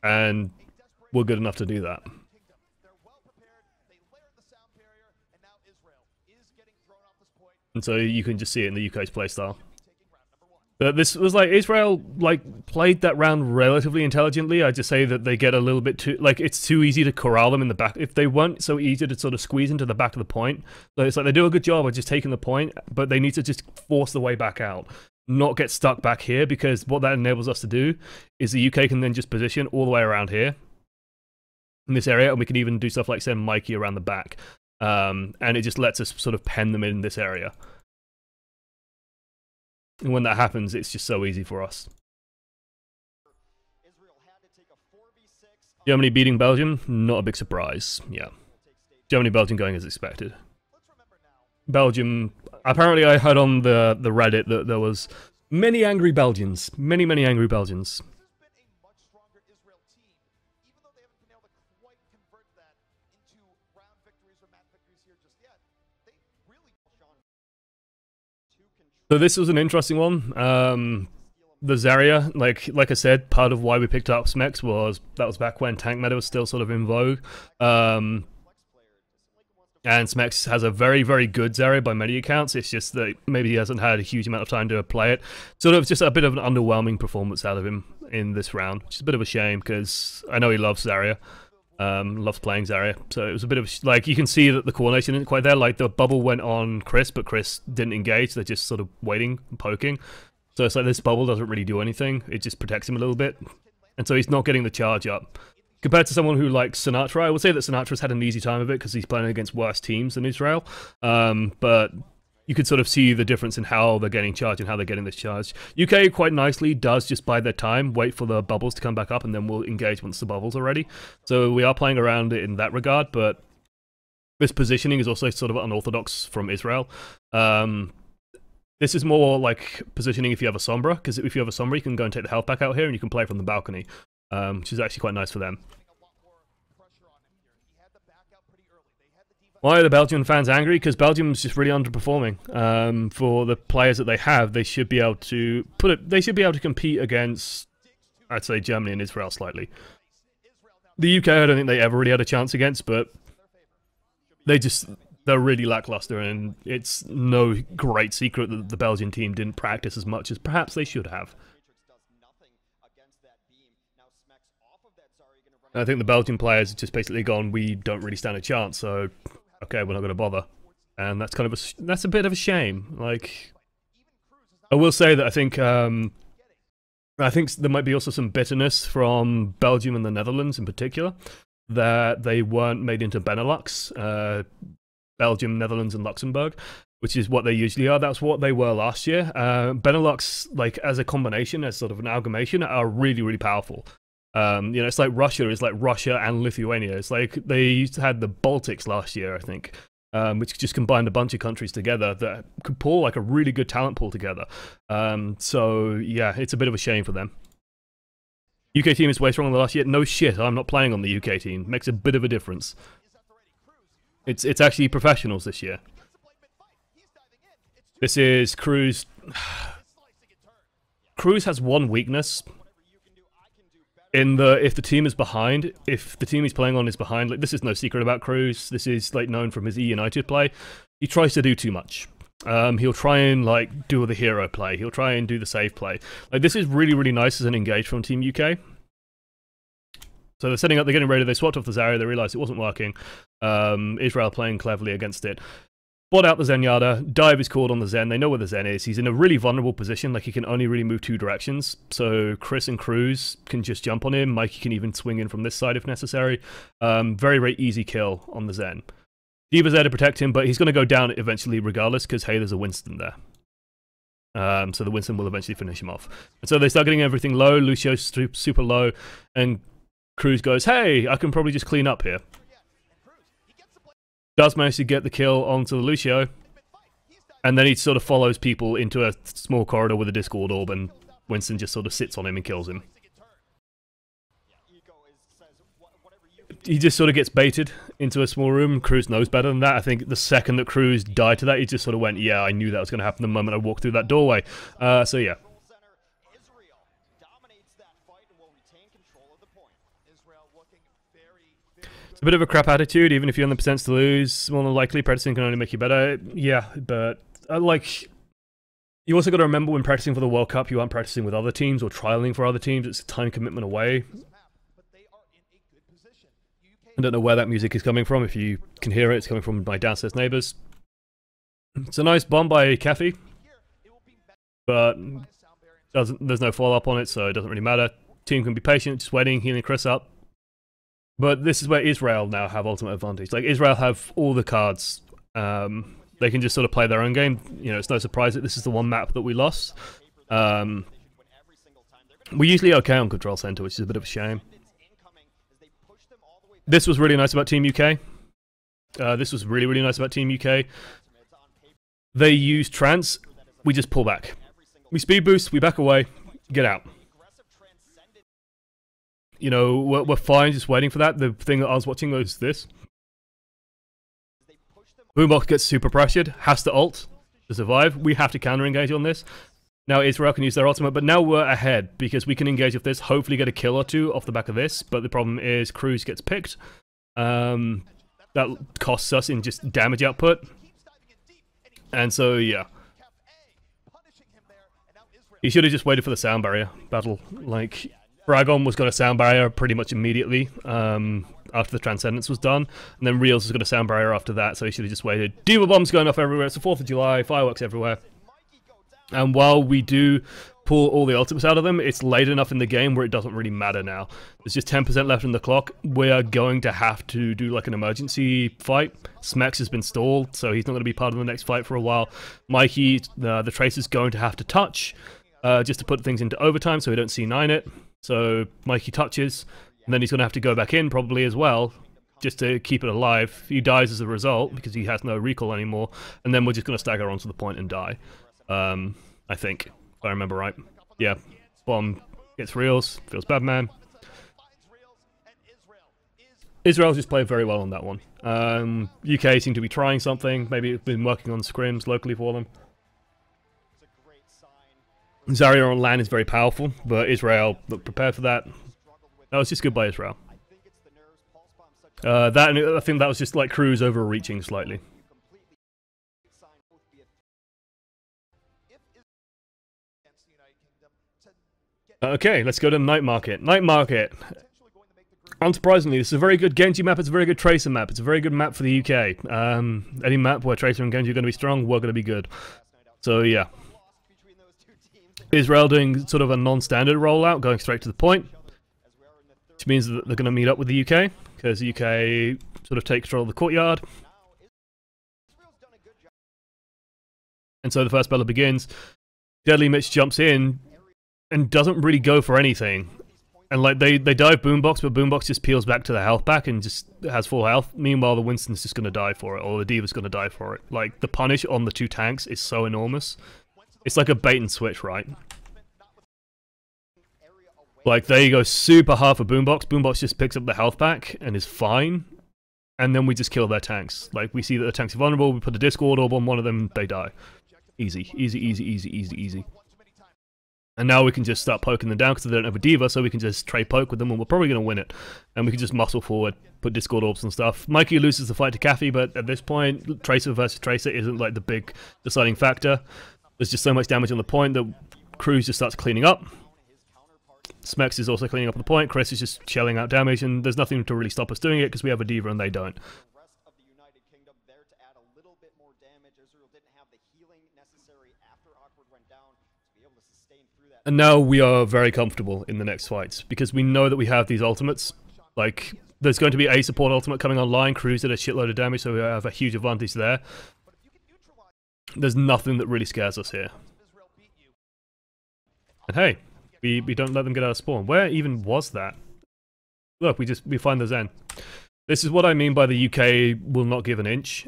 And we're good enough to do that. And so you can just see it in the UK's playstyle. But this was like, Israel like played that round relatively intelligently. I just say that they get a little bit too, like, it's too easy to corral them in the back. If they weren't so easy to sort of squeeze into the back of the point, so it's like they do a good job of just taking the point, but they need to just force the way back out. Not get stuck back here, because what that enables us to do is the UK can then just position all the way around here in this area, and we can even do stuff like send Mikey around the back. And it just lets us sort of pen them in this area. And when that happens, it's just so easy for us. Germany beating Belgium, not a big surprise. Yeah. Germany-Belgium going as expected. Belgium, apparently I heard on the Reddit that there was many angry Belgians. Many angry Belgians. So this was an interesting one. The Zarya, like I said, part of why we picked up Smex was that was back when tank meta was still sort of in vogue. And Smex has a very good Zarya by many accounts. It's just that maybe he hasn't had a huge amount of time to play it. Sort of just a bit of an underwhelming performance out of him in this round, which is a bit of a shame because I know he loves Zarya. Loves playing Zarya, so it was a bit of like, you can see that the coordination isn't quite there. Like the bubble went on Chris, but Chris didn't engage. They're just sort of waiting and poking. So it's like this bubble doesn't really do anything. It just protects him a little bit, and so he's not getting the charge up. Compared to someone who like Sinatra, I would say that Sinatra's had an easy time of it because he's playing against worse teams than Israel. But you could sort of see the difference in how they're getting charged and how they're getting this charge. UK quite nicely does just bide their time, wait for the bubbles to come back up, and then we'll engage once the bubbles are ready. So we are playing around it in that regard, but this positioning is also sort of unorthodox from Israel. This is more like positioning if you have a Sombra, because if you have a Sombra, you can go and take the health back out here, and you can play from the balcony, which is actually quite nice for them. Why are the Belgian fans angry? Because Belgium's just really underperforming. For the players that they have, they should be able to They should be able to compete against, I'd say, Germany and Israel slightly. The UK, I don't think they ever really had a chance against, but they're really lackluster, and it's no great secret that the Belgian team didn't practice as much as perhaps they should have. I think the Belgian players have just basically gone, we don't really stand a chance, so okay, we're not going to bother. And that's kind of that's a bit of a shame. Like, I will say that I think there might be also some bitterness from Belgium and the Netherlands in particular, that they weren't made into Benelux. Belgium, Netherlands, and Luxembourg, which is what they usually are. That's what they were last year. Benelux, like as a combination, as sort of an amalgamation, are really, really powerful. You know, it's like Russia is like Russia and Lithuania. It's like they had the Baltics last year, I think, which just combined a bunch of countries together that could pull like a really good talent pool together. So yeah, it's a bit of a shame for them. UK team is way stronger than last year. No shit, I'm not playing on the UK team. Makes a bit of a difference. It's actually professionals this year. This is Cruz. Cruz has one weakness. If the team is behind, if the team he's playing on is behind, like this is no secret about Cruz. This is like known from his E United play. He tries to do too much. He'll try and like do the hero play. He'll try and do the save play. Like this is really, really nice as an engage from Team UK. So they're setting up, they're getting ready, they swapped off the Zarya, they realized it wasn't working. Israel playing cleverly against it. Bought out the Zenyatta, dive is called on the Zen, they know where the Zen is. He's in a really vulnerable position, like he can only really move two directions. So Chris and Cruz can just jump on him, Mikey can even swing in from this side if necessary. Very, very easy kill on the Zen. D.Va's there to protect him, but he's going to go down eventually regardless, because hey, there's a Winston there. So the Winston will eventually finish him off. And so they start getting everything low, Lucio's super low, and Cruz goes, hey, I can probably just clean up here. Does manage to get the kill onto the Lucio, and then he sort of follows people into a small corridor with a Discord orb, and Winston just sort of sits on him and kills him. He just sort of gets baited into a small room. Cruz knows better than that. I think the second that Cruz died to that, he just sort of went, yeah, I knew that was going to happen the moment I walked through that doorway. So yeah. A bit of a crap attitude, even if you're on the percent to lose, more than likely practicing can only make you better. Yeah, but like, you also got to remember when practicing for the World Cup, you aren't practicing with other teams or trialing for other teams. It's a time commitment away. I don't know where that music is coming from. If you can hear it, it's coming from my downstairs neighbors. It's a nice bomb by Kathy, but there's no follow-up on it, so it doesn't really matter. Team can be patient, just waiting, healing Chris up. But this is where Israel now have ultimate advantage. Like, Israel have all the cards. They can just sort of play their own game. You know, it's no surprise that this is the one map that we lost. We're usually okay on Control Center, which is a bit of a shame. This was really nice about Team UK. This was really, really nice about Team UK. They use Trance. We just pull back. We speed boost, we back away, get out. You know, we're fine just waiting for that. The thing that I was watching was this. Boombox gets super pressured, has to ult to survive. We have to counter-engage on this. Now Israel can use their ultimate, but now we're ahead because we can engage with this, hopefully get a kill or two off the back of this. But the problem is Cruz gets picked. That costs us in just damage output. And so, yeah. He should have just waited for the sound barrier battle. Like, Bragon was going to sound barrier pretty much immediately after the Transcendence was done, and then Reels was going to sound barrier after that, so he should have just waited. Diva bombs going off everywhere. It's the 4th of July, fireworks everywhere. And while we do pull all the ultimates out of them, it's late enough in the game where it doesn't really matter now. There's just 10% left in the clock. We are going to have to do like an emergency fight. Smex has been stalled, so he's not going to be part of the next fight for a while. Mikey, the Tracer's going to have to touch just to put things into overtime so we don't C9 it. So Mikey touches, and then he's going to have to go back in probably as well, just to keep it alive. He dies as a result because he has no recall anymore, and then we're just going to stagger onto the point and die. I think, if I remember right. Yeah, bomb gets Reels, feels bad, man. Israel's just played very well on that one. UK seem to be trying something. Maybe it's been working on scrims locally for them. Zarya on LAN is very powerful, but Israel looked prepared for that. That was just good by Israel. I think that was just like Cruz overreaching slightly. Okay, let's go to Night Market. Night Market. Unsurprisingly, this is a very good Genji map, it's a very good Tracer map, it's a very good map for the UK. Any map where Tracer and Genji are going to be strong, we're going to be good. So yeah. Israel doing sort of a non-standard rollout, going straight to the point. Which means that they're going to meet up with the UK, because the UK sort of take control of the courtyard. And so the first battle begins. Deadly Mitch jumps in and doesn't really go for anything. And like they dive Boombox, but Boombox just peels back to the health pack and just has full health. Meanwhile, the Winston's just going to die for it, or the Diva's going to die for it. Like, the punish on the 2 tanks is so enormous. It's like a bait and switch, right? Like, there you go, super hard for Boombox. Boombox just picks up the health pack and is fine. And then we just kill their tanks. Like, we see that the tanks are vulnerable, we put a Discord orb on one of them, they die. Easy, easy, easy, easy, easy, easy. And now we can just start poking them down because they don't have a Diva, so we can just trade poke with them and we're probably going to win it. And we can just muscle forward, put Discord orbs and stuff. Mikey loses the fight to Kathy, but at this point, Tracer versus Tracer isn't like the big deciding factor. There's just so much damage on the point that Cruz just starts cleaning up. Smex is also cleaning up the point, Chris is just shelling out damage, and there's nothing to really stop us doing it because we have a Diva and they don't. And now we are very comfortable in the next fights, because we know that we have these ultimates. Like, there's going to be a support ultimate coming online, Cruz did a shitload of damage, so we have a huge advantage there. There's nothing that really scares us here. And hey, we don't let them get out of spawn. Where even was that? Look, we find the Zen. This is what I mean by the UK will not give an inch.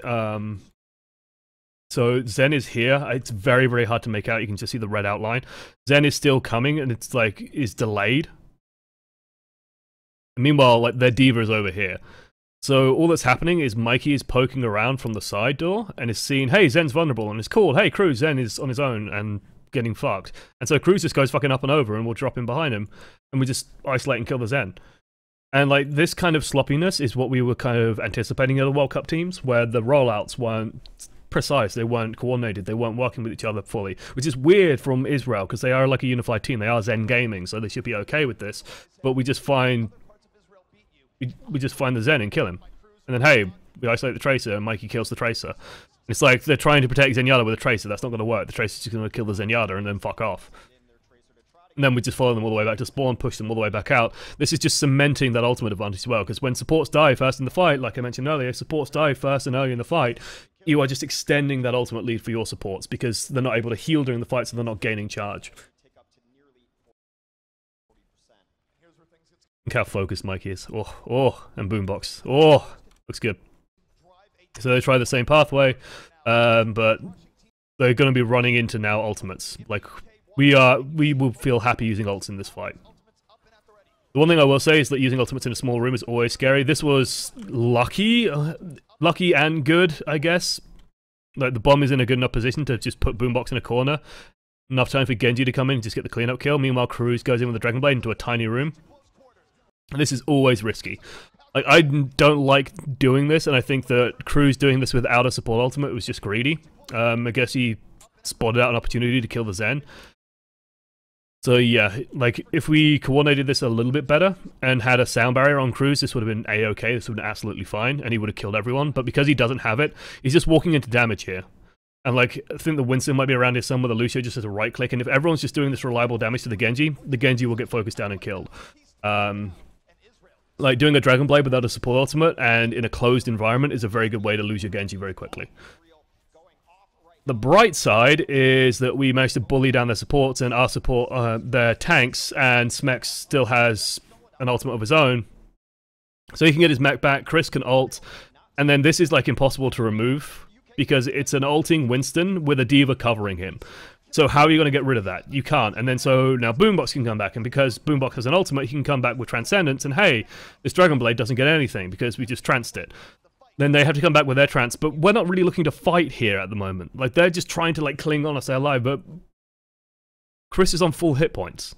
So Zen is here. It's very, very hard to make out. You can just see the red outline. Zen is still coming, and it's like is delayed. And meanwhile, like their Diva is over here. So all that's happening is Mikey is poking around from the side door and is seeing, hey, Zen's vulnerable, and it's cool. Hey, Cruz, Zen is on his own and getting fucked. And so Cruz just goes fucking up and over, and we'll drop him behind him, and we just isolate and kill the Zen. And like this kind of sloppiness is what we were kind of anticipating at the World Cup teams, where the rollouts weren't precise, they weren't coordinated, they weren't working with each other fully, which is weird from Israel because they are like a unified team. They are Zen Gaming, so they should be okay with this. But we just find the Zen and kill him, and then hey, we isolate the Tracer and Mikey kills the Tracer. It's like they're trying to protect Zenyatta with a Tracer. That's not going to work. The Tracer's just going to kill the Zenyatta and then fuck off. And then we just follow them all the way back to spawn, push them all the way back out. This is just cementing that ultimate advantage as well, because when supports die first in the fight, like I mentioned earlier, supports die first and early in the fight, you are just extending that ultimate lead for your supports, because they're not able to heal during the fight, so they're not gaining charge. Look how focused Mikey is. Oh, and Boombox. Oh, looks good. So they try the same pathway, but they're going to be running into now ultimates. Like, we will feel happy using ults in this fight. The one thing I will say is that using ultimates in a small room is always scary. This was lucky and good, I guess. Like, the bomb is in a good enough position to just put Boombox in a corner. Enough time for Genji to come in and just get the cleanup kill. Meanwhile, Cruz goes in with the Dragon Blade into a tiny room. And this is always risky. Like, I don't like doing this, and I think that Cruz doing this without a support ultimate was just greedy. I guess he spotted out an opportunity to kill the Zen. So yeah, like if we coordinated this a little bit better and had a sound barrier on Cruz, this would have been a-okay, this would have been absolutely fine, and he would have killed everyone. But because he doesn't have it, he's just walking into damage here. And like, I think the Winston might be around here somewhere, the Lucio just has a right click, and if everyone's just doing this reliable damage to the Genji will get focused down and killed. Like doing a Dragon Blade without a support ultimate and in a closed environment is a very good way to lose your Genji very quickly. The bright side is that we managed to bully down their supports and our support, their tanks, and Smex still has an ultimate of his own. So he can get his mech back, Chris can ult, and then this is like impossible to remove because it's an ulting Winston with a D.Va covering him. So how are you going to get rid of that? You can't. And then so now Boombox can come back, and because Boombox has an ultimate, he can come back with Transcendence, and hey, this Dragon Blade doesn't get anything because we just tranced it. Then they have to come back with their trance, but we're not really looking to fight here at the moment. Like, they're just trying to, like, cling on and stay alive, but Chris is on full hit points.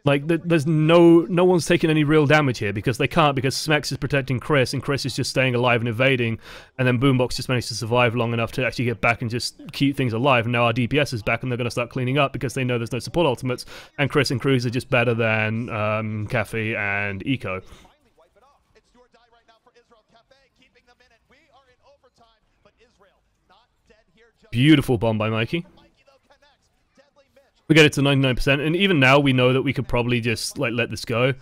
Like, there's no one's taking any real damage here, because they can't, because Smex is protecting Chris, and Chris is just staying alive and evading, and then Boombox just managed to survive long enough to actually get back and just keep things alive, and now our DPS is back, and they're going to start cleaning up, because they know there's no support ultimates, and Chris and Cruz are just better than Cafe and Eco. Beautiful bomb by Mikey. We get it to 99%, and even now we know that we could probably just like let this go,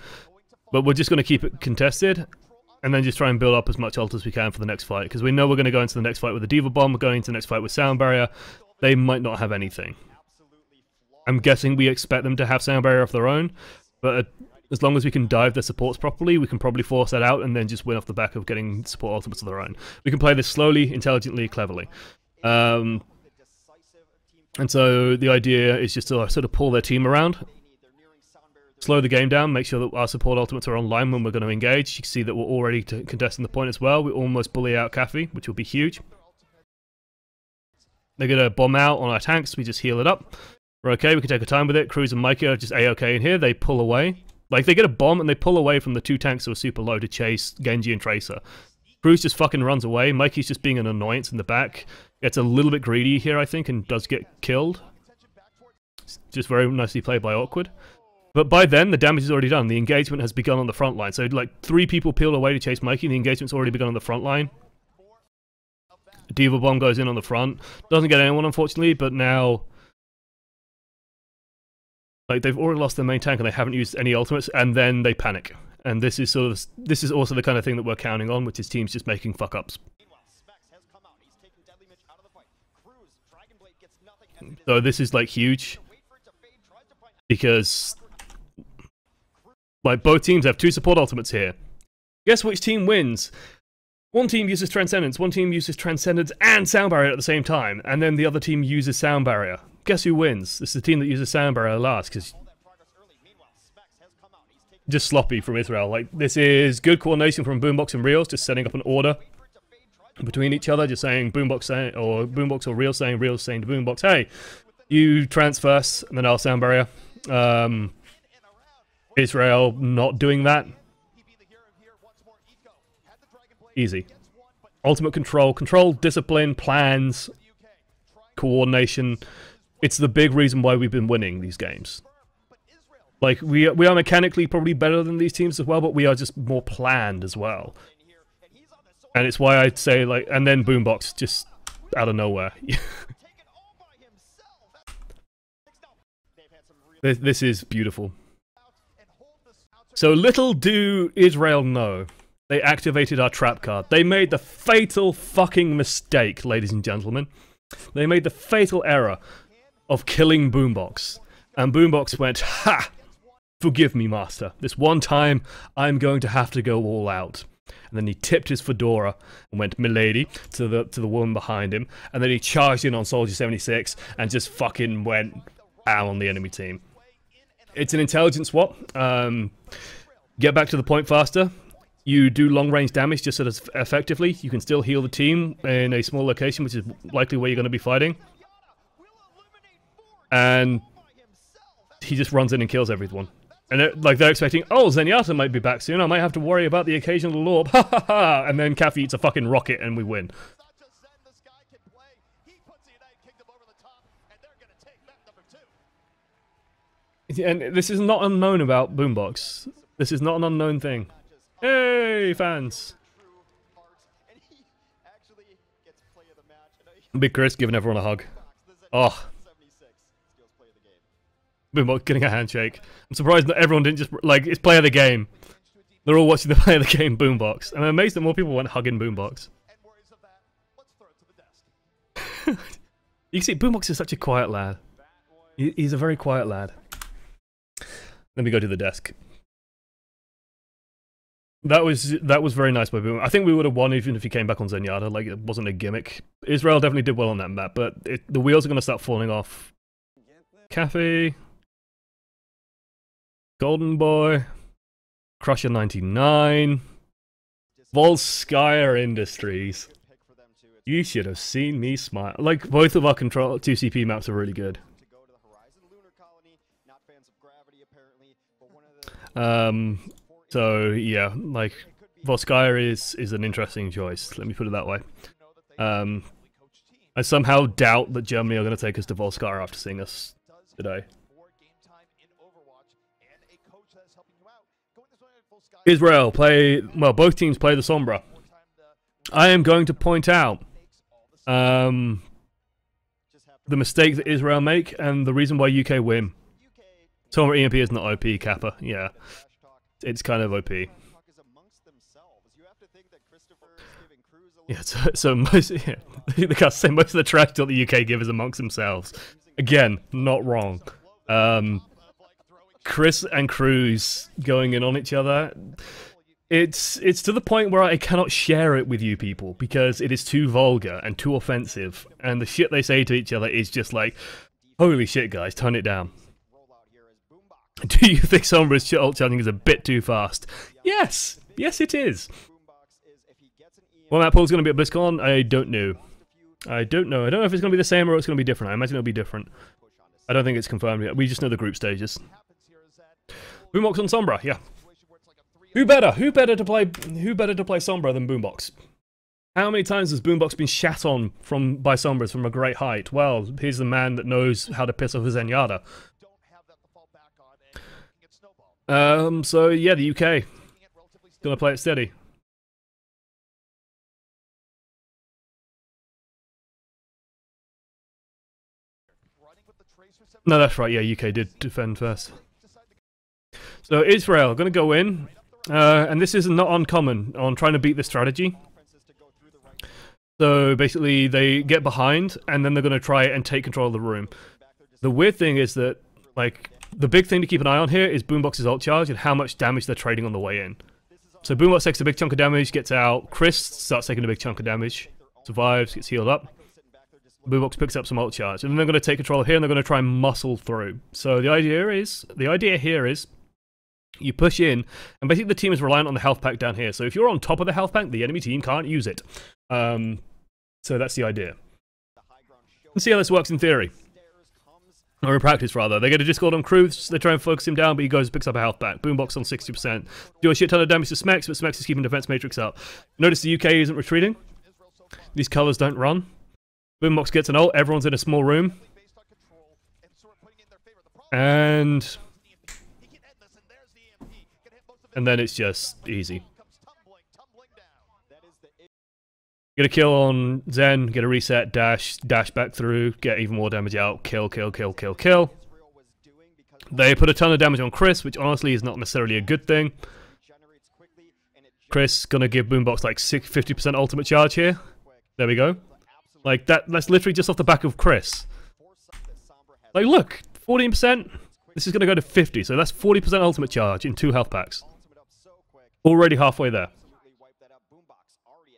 but we're just going to keep it contested, and then just try and build up as much ult as we can for the next fight, because we know we're going to go into the next fight with a D.Va bomb, we're going into the next fight with Sound Barrier. They might not have anything. I'm guessing we expect them to have Sound Barrier of their own, but as long as we can dive their supports properly, we can probably force that out and then just win off the back of getting support ultimates of their own. We can play this slowly, intelligently, cleverly. And so the idea is just to sort of pull their team around, slow the game down, make sure that our support ultimates are online when we're going to engage. You can see that we're already contesting the point as well. We almost bully out Cafe, which will be huge. They're going to bomb out on our tanks, we just heal it up. We're okay, we can take our time with it. Cruz and Mikey are just a-okay in here, they pull away. Like, they get a bomb and they pull away from the two tanks that are super low to chase Genji and Tracer. Cruz just fucking runs away, Mikey's just being an annoyance in the back. Gets a little bit greedy here, I think, and does get killed. It's just very nicely played by Awkward. But by then, the damage is already done. The engagement has begun on the front line. So, like, 3 people peeled away to chase Mikey, and the engagement's already begun on the front line. A D.Va bomb goes in on the front. Doesn't get anyone, unfortunately, but now... like, they've already lost their main tank, and they haven't used any ultimates, and then they panic. And this is sort of... this is also the kind of thing that we're counting on, which is teams just making fuck-ups. So this is like huge because like both teams have 2 support ultimates here. Guess which team wins? One team uses Transcendence, one team uses Transcendence and Sound Barrier at the same time, and then the other team uses Sound Barrier. Guess who wins? It's the team that uses Sound Barrier last, because just sloppy from Israel. Like, this is good coordination from Boombox and Reels, just setting up an order between each other, just saying Boombox saying, or Boombox or Reels saying to Boombox, hey, you trans first, and then I'll Sound Barrier. Israel not doing that. Easy. Ultimate control, discipline, plans, coordination. It's the big reason why we've been winning these games. Like, we are mechanically probably better than these teams as well, but we are just more planned as well. And it's why I'd say, like, and then Boombox just out of nowhere. This is beautiful. So little do Israel know, they activated our trap card. They made the fatal fucking mistake, ladies and gentlemen. They made the fatal error of killing Boombox. And Boombox went, ha! Forgive me, master. This one time, I'm going to have to go all out. And then he tipped his fedora and went milady to the woman behind him. And then he charged in on Soldier 76 and just fucking went bam on the enemy team. It's an intelligence swap. Get back to the point faster. You do long-range damage just as effectively. You can still heal the team in a small location, which is likely where you're going to be fighting. And he just runs in and kills everyone. And they're expecting, oh, Zenyatta might be back soon, I might have to worry about the occasional orb, ha ha ha, and then Cafe eats a fucking rocket and we win. And this is not unknown about Boombox. This is not an unknown thing. Hey, fans! Big Chris giving everyone a hug. Oh. Boombox getting a handshake. I'm surprised that everyone didn't just, like, it's play of the game. They're all watching the play of the game Boombox. I'm amazed that more people went hugging Boombox. You can see Boombox is such a quiet lad. He's a very quiet lad. Let me go to the desk. That was very nice by Boom. I think we would have won even if he came back on Zenyatta. Like, it wasn't a gimmick. Israel definitely did well on that map, but the wheels are going to start falling off. Cafe. Golden Boy. Crusher 99. Volskaya Industries. You should have seen me smile. Like, both of our control 2CP maps are really good. So yeah, like Volskaya is an interesting choice. Let me put it that way. I somehow doubt that Germany are going to take us to Volskaya after seeing us today. Israel play well. Both teams play the Sombra. I am going to point out the mistake that Israel make and the reason why UK win. Sombra EMP is not OP, Kappa. Yeah. It's kind of OP. Yeah, so most, yeah, the guys say most of the trash talk the UK give is amongst themselves. Again, not wrong. Chris and Cruz going in on each other. It's to the point where I cannot share it with you people because it is too vulgar and too offensive, and the shit they say to each other is just like, holy shit, guys, tone it down. Do you think Sombra's ult charging is a bit too fast? Yes! Yes, it is. Well, that pool's going to be at BlizzCon? I don't know. I don't know. I don't know if it's going to be the same or it's going to be different. I imagine it'll be different. I don't think it's confirmed yet. We just know the group stages. Boombox on Sombra, yeah. Who better to play Sombra than Boombox? How many times has Boombox been shat on by Sombras from a great height? Well, here's the man that knows how to piss off a Zenyatta. So yeah, the UK gonna play it steady. No, that's right. Yeah, UK did defend first. So Israel gonna go in, and this is not uncommon on trying to beat this strategy. So basically, they get behind, and then they're gonna try and take control of the room. The weird thing is that, like, the big thing to keep an eye on here is Boombox's ult charge and how much damage they're trading on the way in. So Boombox takes a big chunk of damage, gets out. Chris starts taking a big chunk of damage, survives, gets healed up. Boombox picks up some ult charge, and then they're going to take control of here and they're going to try and muscle through. So the idea here is you push in, and basically the team is reliant on the health pack down here. So if you're on top of the health pack, the enemy team can't use it. So that's the idea. Let's see how this works in theory. Or in practice, rather. They get a Discord on Cruz, they try and focus him down, but he goes and picks up a health back. Boombox on 60%. Do a shit ton of damage to Smex, but Smex is keeping Defense Matrix up. Notice the UK isn't retreating. These colours don't run. Boombox gets an ult, everyone's in a small room. And then it's just easy. Get a kill on Zen, get a reset, dash back through, get even more damage out, kill. They put a ton of damage on Chris, which honestly is not necessarily a good thing. Chris gonna give Boombox like 50% ultimate charge here. There we go. Like that's literally just off the back of Chris. Like look, 14%. This is gonna go to 50, so that's 40% ultimate charge in 2 health packs. Already halfway there.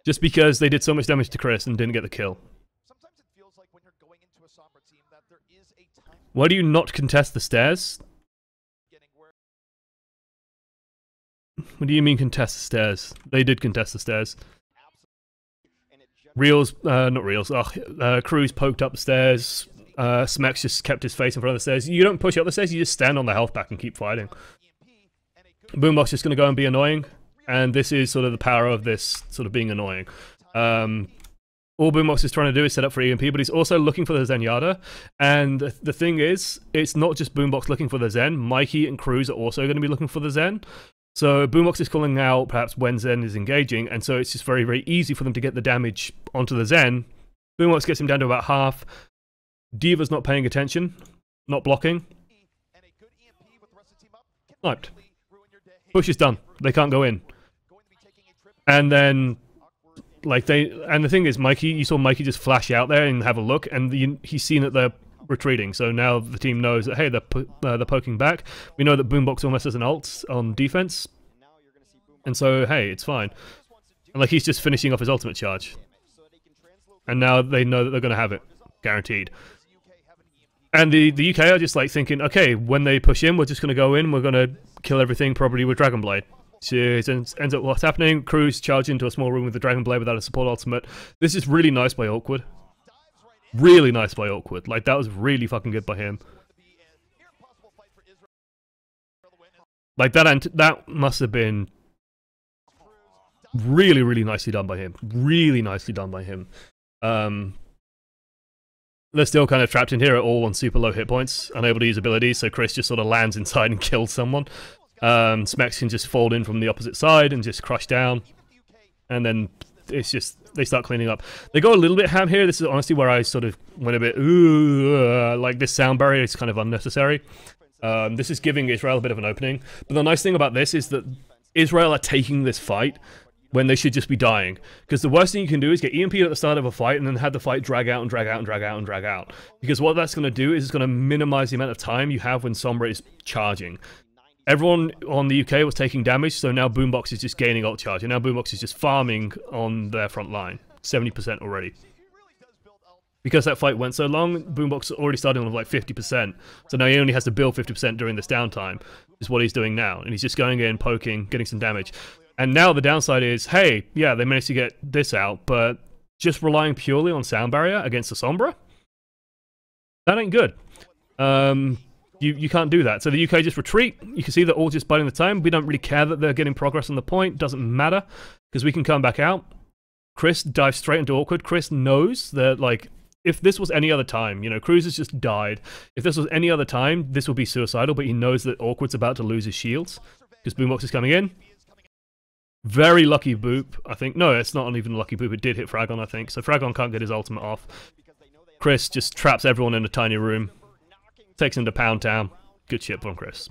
Just because they did so much damage to Chris and didn't get the kill. Why do you not contest the stairs? What do you mean contest the stairs? They did contest the stairs. Cruz poked up the stairs. Smex just kept his face in front of the stairs. You don't push up the stairs, you just stand on the health pack and keep fighting. Boombox just gonna go and be annoying. And this is sort of the power of this sort of being annoying. all Boombox is trying to do is set up for EMP, but he's also looking for the Zenyatta. And the thing is, it's not just Boombox looking for the Zen. Mikey and Cruz are also going to be looking for the Zen. So Boombox is calling out perhaps when Zen is engaging, and so it's just very, very easy for them to get the damage onto the Zen. Boombox gets him down to about half. D.Va's not paying attention, not blocking. Sniped. Push is done. They can't go in. And then... Like and the thing is, Mikey, you saw Mikey just flash out there and have a look, and he's seen that they're retreating. So now the team knows that, hey, they're poking back. We know that Boombox almost has an ult on defense, and so hey, it's fine. And like he's just finishing off his ultimate charge, and now they know that they're going to have it, guaranteed. And the UK are just like thinking, okay, when they push in, we're just going to go in, we're going to kill everything probably with Dragon Blade. So it ends up what's happening. Cruz charge into a small room with the Dragon Blade without a support ultimate. This is really nice by Awkward. Really nice by Awkward. Like, that was really fucking good by him. Like, that must have been really, really nicely done by him. Really nicely done by him. They're still kind of trapped in here, all on super low hit points, unable to use abilities, so Chris just sort of lands inside and kills someone. Smex can just fold in from the opposite side and just crush down, and then it's just they start cleaning up. They go a little bit ham here. This is honestly where I sort of went a bit like this sound barrier is kind of unnecessary. This is giving Israel a bit of an opening, but the nice thing about this is that Israel are taking this fight when they should just be dying, because the worst thing you can do is get EMP'd at the start of a fight and then have the fight drag out and drag out and drag out and drag out, because what that's going to do is it's going to minimize the amount of time you have when Sombra is charging. Everyone on the UK was taking damage, so now Boombox is just gaining ult charge, and now Boombox is just farming on their front line. 70% already. Because that fight went so long, Boombox already starting on like 50%, so now he only has to build 50% during this downtime, is what he's doing now, and he's just going in, poking, getting some damage. And now the downside is, hey, yeah, they managed to get this out, but just relying purely on sound barrier against the Sombra? That ain't good. You can't do that. So the UK just retreat. You can see they're all just biding the time. We don't really care that they're getting progress on the point. Doesn't matter, because we can come back out. Chris dives straight into Awkward. Chris knows that, like, if this was any other time, you know, Cruz has just died. If this was any other time, this would be suicidal, but he knows that Awkward's about to lose his shields, because Boombox is coming in. Very lucky boop, I think. No, it's not even a lucky boop. It did hit Fragon, I think. So Fragon can't get his ultimate off. Chris just traps everyone in a tiny room. Takes him to Pound Town. Good shit from Chris.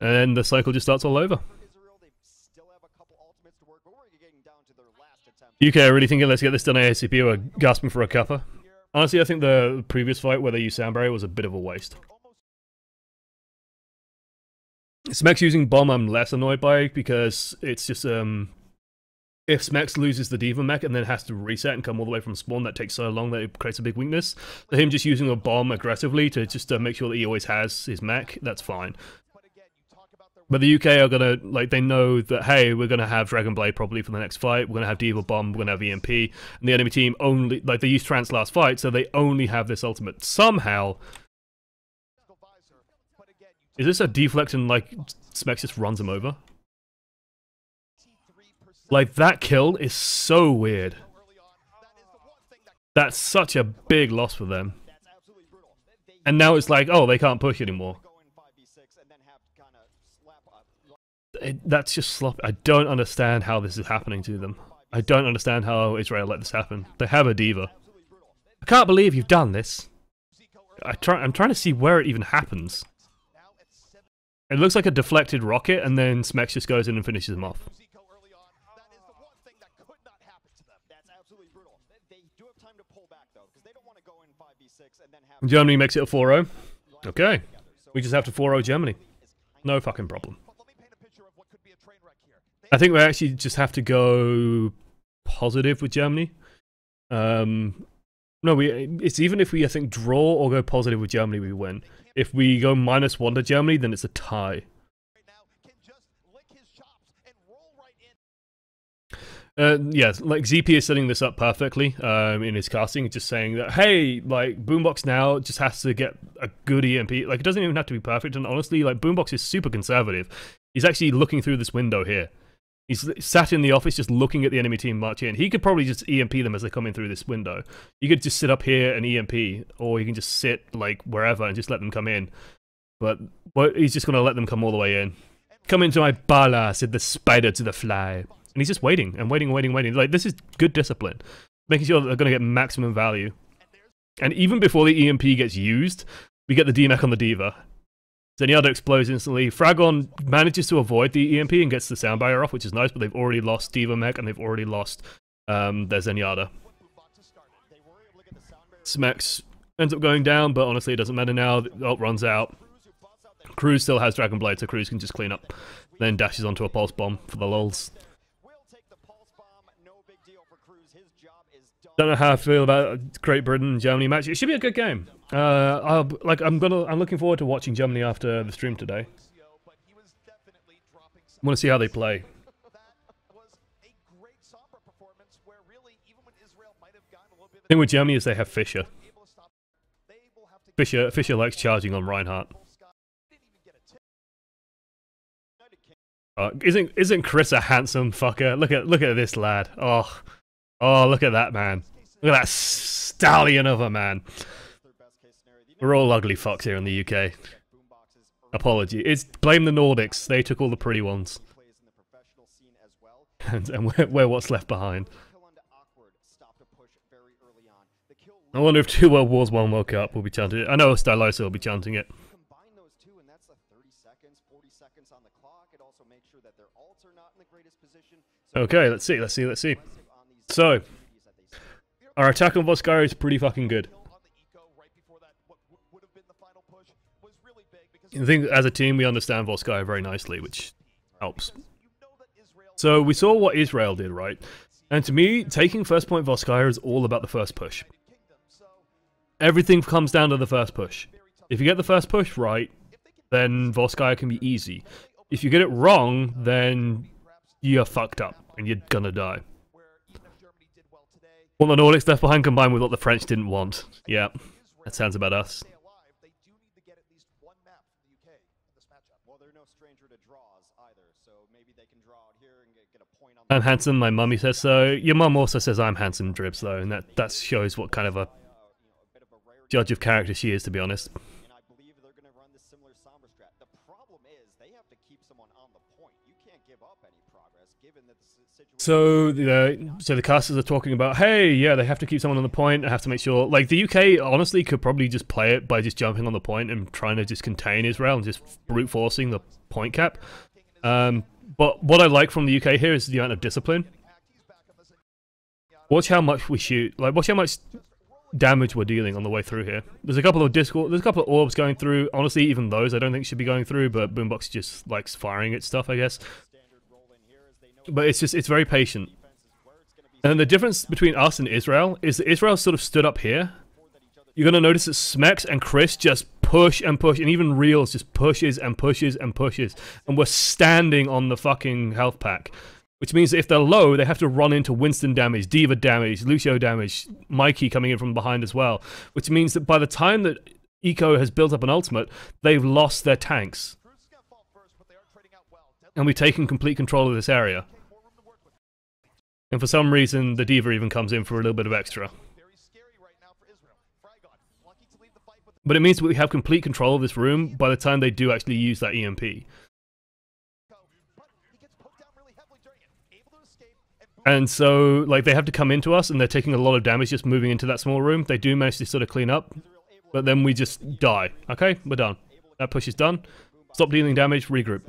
And the cycle just starts all over. UK are really thinking, let's get this done ASAP. We're gasping for a cuppa. Honestly, I think the previous fight where they used Sound Barrier was a bit of a waste. Smex using Bomb I'm less annoyed by, because it's just, if Smex loses the D.Va mech and then has to reset and come all the way from spawn, that takes so long that it creates a big weakness. So him just using a bomb aggressively to just make sure that he always has his mech, that's fine. But the UK are gonna, like, they know that, hey, we're gonna have Dragon Blade probably for the next fight, we're gonna have D.Va bomb, we're gonna have EMP, and the enemy team only, like, they used Trance last fight, so they only have this ultimate. Somehow... Is this a deflect and, like, Smex just runs him over? Like, that kill is so weird. That's such a big loss for them. And now it's like, oh, they can't push anymore. That's just sloppy. I don't understand how this is happening to them. I don't understand how Israel let this happen. They have a D.Va. I can't believe you've done this. I'm trying to see where it even happens. It looks like a deflected rocket, and then Smex just goes in and finishes him off. Germany makes it a 4-0. Okay. We just have to 4-0 Germany. No fucking problem. I think we actually just have to go positive with Germany. No, it's even if we, I think, draw or go positive with Germany, we win. If we go -1 to Germany, then it's a tie. Yeah, like ZP is setting this up perfectly in his casting, just saying that, hey, like, Boombox now just has to get a good EMP. Like, it doesn't even have to be perfect, and honestly, like, Boombox is super conservative. He's actually looking through this window here. He's sat in the office just looking at the enemy team march in. He could probably just EMP them as they come in through this window. You could just sit up here and EMP, or you can just sit like wherever and just let them come in. But he's just going to let them come all the way in. Come into my bala, said the spider to the fly. And he's just waiting and waiting. Like, this is good discipline. Making sure that they're going to get maximum value. And even before the EMP gets used, we get the DMAC on the D.Va. Zenyatta explodes instantly. Fragon manages to avoid the EMP and gets the sound barrier off, which is nice, but they've already lost D.Va mech and they've already lost their Zenyatta. Smex ends up going down, but honestly it doesn't matter now. The ult runs out. Cruz still has Dragon Blade, so Cruz can just clean up. Then dashes onto a Pulse Bomb for the lulz. Don't know how I feel about Great Britain and Germany match. It should be a good game. I'm looking forward to watching Germany after the stream today. I want to see how they play. The thing with Germany is they have Fischer. Fischer likes charging on Reinhardt. Isn't Chris a handsome fucker? Look at this lad. Oh, look at that man. Look at that stallion of a man. We're all ugly fucks here in the UK. Apology. It's blame the Nordics. They took all the pretty ones. And we're what's left behind. I wonder if 2 World Wars, 1 World Cup will be chanting it. I know Stylosa will be chanting it. Okay, let's see. So, our attack on Volskaya is pretty fucking good. I think as a team we understand Volskaya very nicely, which helps. So we saw what Israel did, right? And to me, taking first point Volskaya is all about the first push. Everything comes down to the first push. If you get the first push right, then Volskaya can be easy. If you get it wrong, then you're fucked up and you're gonna die. What the Nordics left behind combined with what the French didn't want. Yeah, that sounds about us. I'm handsome, my mummy says so. Your mum also says I'm handsome, Dribs, though, and that shows what kind of a judge of character she is, to be honest. So the casters are talking about, hey, yeah, they have to keep someone on the point. I have to make sure, like, the UK honestly could probably just play it by just jumping on the point and trying to just contain Israel and just brute forcing the point cap. But what I like from the UK here is the amount of discipline. Watch how much we shoot. Like, watch how much damage we're dealing on the way through here. There's a couple of orbs going through. Honestly, even those I don't think should be going through, but Boombox just likes firing at stuff, I guess. But it's very patient. And the difference between us and Israel is that Israel sort of stood up here. You're going to notice that Smex and Chris just push and push, and even Reels just pushes and pushes and pushes. And we're standing on the fucking health pack. Which means that if they're low, they have to run into Winston damage, D.Va damage, Lucio damage, Mikey coming in from behind as well. Which means that by the time that Eco has built up an ultimate, they've lost their tanks. And we've taken complete control of this area. And for some reason, the D.Va even comes in for a little bit of extra. But it means that we have complete control of this room by the time they do actually use that EMP. And so, like, they have to come into us, and they're taking a lot of damage just moving into that small room. They do manage to sort of clean up, but then we just die. Okay, we're done. That push is done. Stop dealing damage, regroup.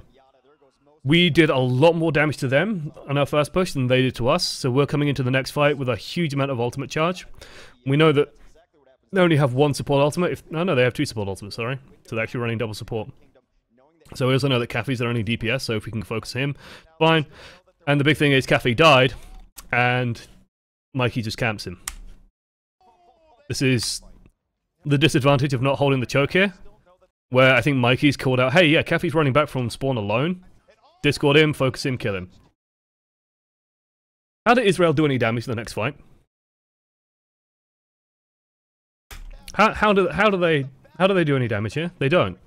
We did a lot more damage to them on our first push than they did to us, so we're coming into the next fight with a huge amount of ultimate charge. We know that they only have one support ultimate. No, they have 2 support ultimates, sorry. So they're actually running double support. So we also know that Caffey's their only DPS, so if we can focus him, fine. And the big thing is Caffey died, and Mikey just camps him. This is the disadvantage of not holding the choke here, where I think Mikey's called out, hey, yeah, Caffey's running back from spawn alone. Discord him, focus him, kill him. How did Israel do any damage in the next fight? How do they do any damage here? They don't.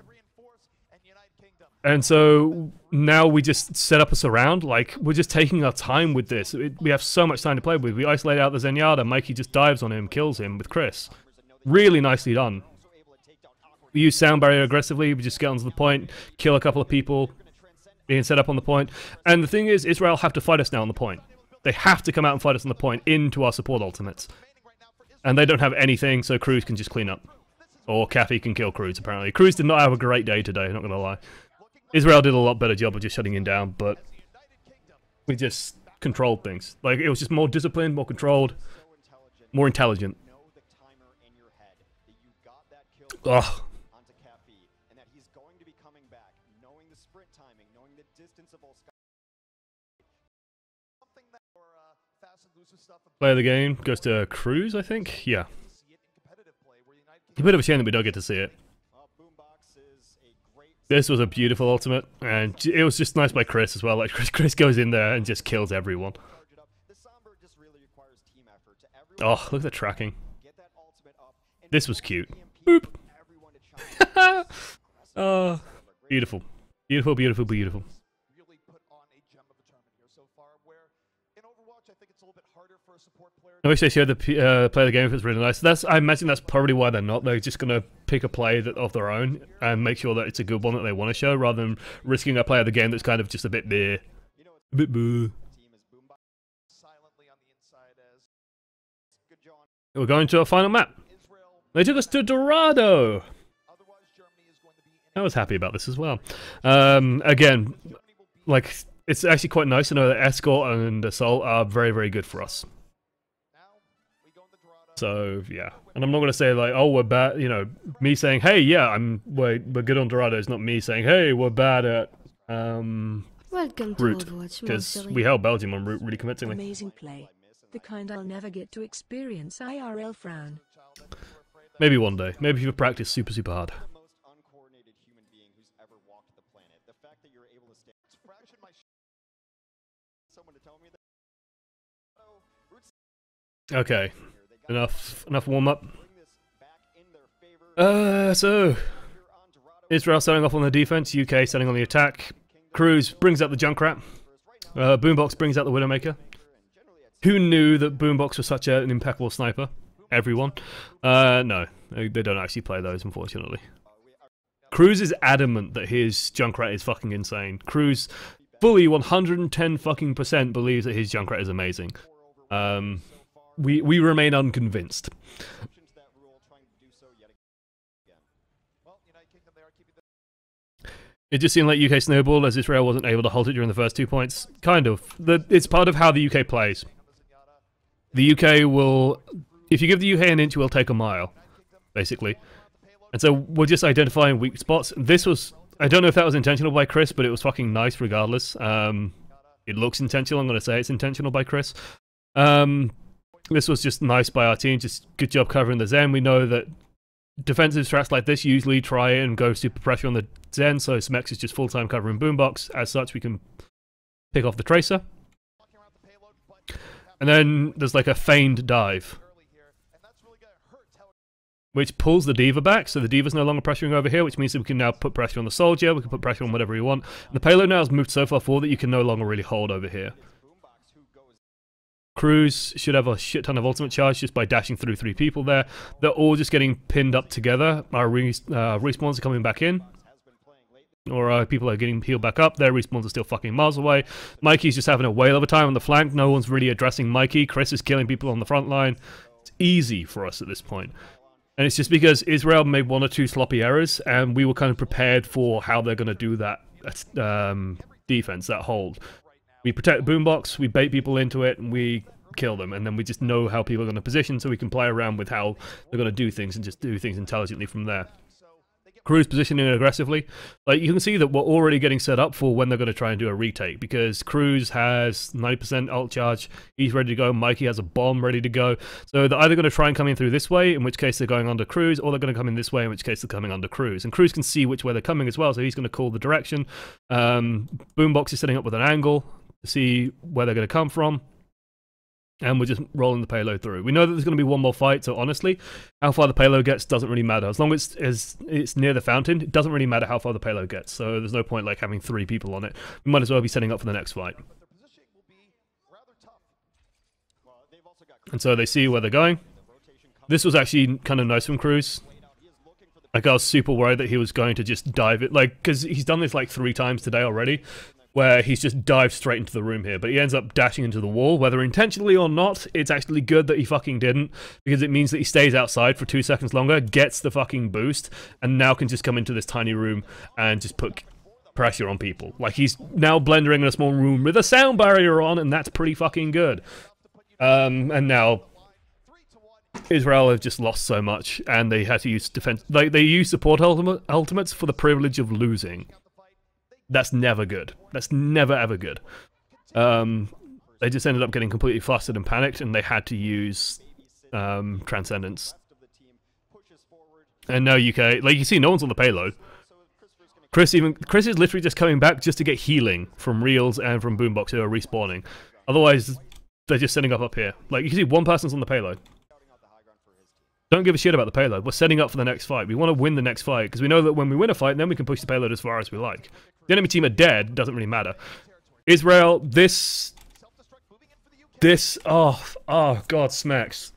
And so now we just set up a surround. Like, we're just taking our time with this. We have so much time to play with. We isolate out the Zenyatta. Mikey just dives on him, kills him with Chris. Really nicely done. We use sound barrier aggressively. We just get onto the point, kill a couple of people, being set up on the point. And the thing is, Israel have to fight us now on the point. They have to come out and fight us on the point into our support ultimates. And they don't have anything, so Cruz can just clean up. Or Kathy can kill Cruz, apparently. Cruz did not have a great day today, not gonna lie. Israel did a lot better job of just shutting him down, but we just controlled things. Like, it was just more disciplined, more controlled, more intelligent. Ugh. Player of the game goes to Cruz, I think? Yeah. A bit of a shame that we don't get to see it. This was a beautiful ultimate, and it was just nice by Chris as well. Like, Chris goes in there and just kills everyone. Oh, look at the tracking. This was cute. Boop! Oh, beautiful. Beautiful, beautiful, beautiful. I wish they showed the play of the game if it's really nice. I imagine that's probably why they're not. They're just going to pick a play of their own and make sure that it's a good one that they want to show, rather than risking a play of the game that's kind of just a bit bleh. A bit bleh. We're going to our final map. They took us to Dorado. I was happy about this as well. Again, like, it's actually quite nice to know that Escort and Assault are very, very good for us. So, yeah. And I'm not going to say, like, oh, we're bad, you know, me saying, hey, yeah, we're good on Dorado is not me saying, hey, we're bad at, Welcome to Root. Overwatch, Because we held Belgium on Root really convincingly. Amazing play. The kind I'll never get to experience IRL frown. Maybe one day. Maybe if you practice super, super hard. Okay. Enough warm-up. So... Israel starting off on the defense, UK starting on the attack. Cruz brings out the Junkrat. Boombox brings out the Widowmaker. Who knew that Boombox was such an impeccable sniper? Everyone. No, they don't actually play those, unfortunately. Cruz is adamant that his Junkrat is fucking insane. Cruz fully 110 fucking % believes that his Junkrat is amazing. We remain unconvinced. It just seemed like UK snowballed as Israel wasn't able to halt it during the first 2 points. Kind of. It's part of how the UK plays. The UK will... If you give the UK an inch, we'll take a mile, basically. And so we're just identifying weak spots. This was... I don't know if that was intentional by Chris, but it was fucking nice regardless. It looks intentional. I'm going to say it's intentional by Chris. This was just nice by our team. Just good job covering the Zen. We know that defensive strats like this usually try and go super pressure on the Zen, so Smex is just full-time covering Boombox. As such, we can pick off the Tracer. And then there's like a feigned dive, which pulls the D.Va back, so the D.Va's no longer pressuring over here, which means that we can now put pressure on the Soldier, we can put pressure on whatever we want. And the payload now has moved so far forward that you can no longer really hold over here. Cruz should have a shit ton of ultimate charge just by dashing through 3 people there. They're all just getting pinned up together. Our respawns are coming back in. Or people are getting healed back up. Their respawns are still fucking miles away. Mikey's just having a whale of a time on the flank. No one's really addressing Mikey. Chris is killing people on the front line. It's easy for us at this point. And it's just because Israel made 1 or 2 sloppy errors, and we were kind of prepared for how they're going to do that defense, that hold. We protect the Boombox, we bait people into it, and we kill them, and then we just know how people are going to position, so we can play around with how they're going to do things and just do things intelligently from there. Cruz positioning aggressively. Like, you can see that we're already getting set up for when they're going to try and do a retake, because Cruz has 90% ult charge, he's ready to go, Mikey has a bomb ready to go, so they're either going to try and come in through this way, in which case they're going under Cruz, or they're going to come in this way, in which case they're coming under Cruz. And Cruz can see which way they're coming as well, so he's going to call the direction. Boombox is setting up with an angle to see where they're going to come from. And we're just rolling the payload through. We know that there's going to be one more fight, so honestly, how far the payload gets doesn't really matter. As long as it's near the fountain, it doesn't really matter how far the payload gets. So there's no point like having 3 people on it. We might as well be setting up for the next fight. And so they see where they're going. This was actually kind of nice from Cruz. Like, I was super worried that he was going to just dive it, like, because he's done this like 3 times today already, where he's just dived straight into the room here, but he ends up dashing into the wall. Whether intentionally or not, it's actually good that he fucking didn't, because it means that he stays outside for 2 seconds longer, gets the fucking boost, and now can just come into this tiny room and just put pressure on people. Like, he's now blendering in a small room with a sound barrier on, and that's pretty fucking good. And now Israel have just lost so much, and they had to use defense. Like, they use support ultimates for the privilege of losing. That's never good. That's never ever good. They just ended up getting completely flustered and panicked, and they had to use Transcendence. And now UK, like you see, no one's on the payload. Chris is literally just coming back just to get healing from Reels and from Boombox who are respawning. Otherwise, they're just setting up here. Like, you can see one person's on the payload. Don't give a shit about the payload. We're setting up for the next fight. We want to win the next fight, because we know that when we win a fight, then we can push the payload as far as we like. The enemy team are dead, doesn't really matter. Israel, this, oh god, Smex.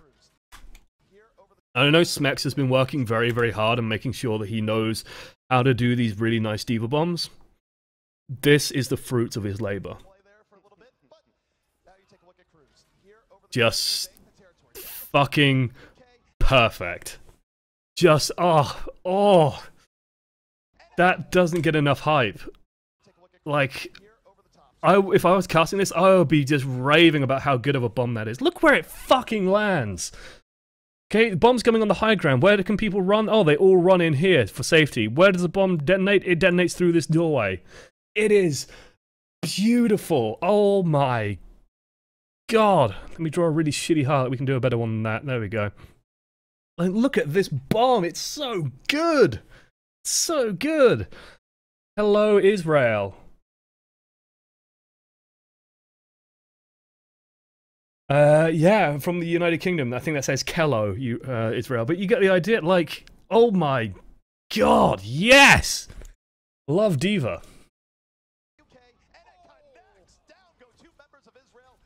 I know Smex has been working very, very hard and making sure that he knows how to do these really nice diva bombs. This is the fruits of his labor. Just fucking perfect. Just, oh. That doesn't get enough hype. Like, if I was casting this, I would be just raving about how good of a bomb that is. Look where it fucking lands. Okay, the bomb's coming on the high ground. Where can people run? Oh, they all run in here for safety. Where does the bomb detonate? It detonates through this doorway. It is beautiful. Oh my god. Let me draw a really shitty heart. We can do a better one than that. There we go. Like, look at this bomb. It's so good. So good. Hello, Israel. Yeah, from the United Kingdom. I think that says Kello, Israel. But you get the idea. Like, oh my god, yes! Love Diva.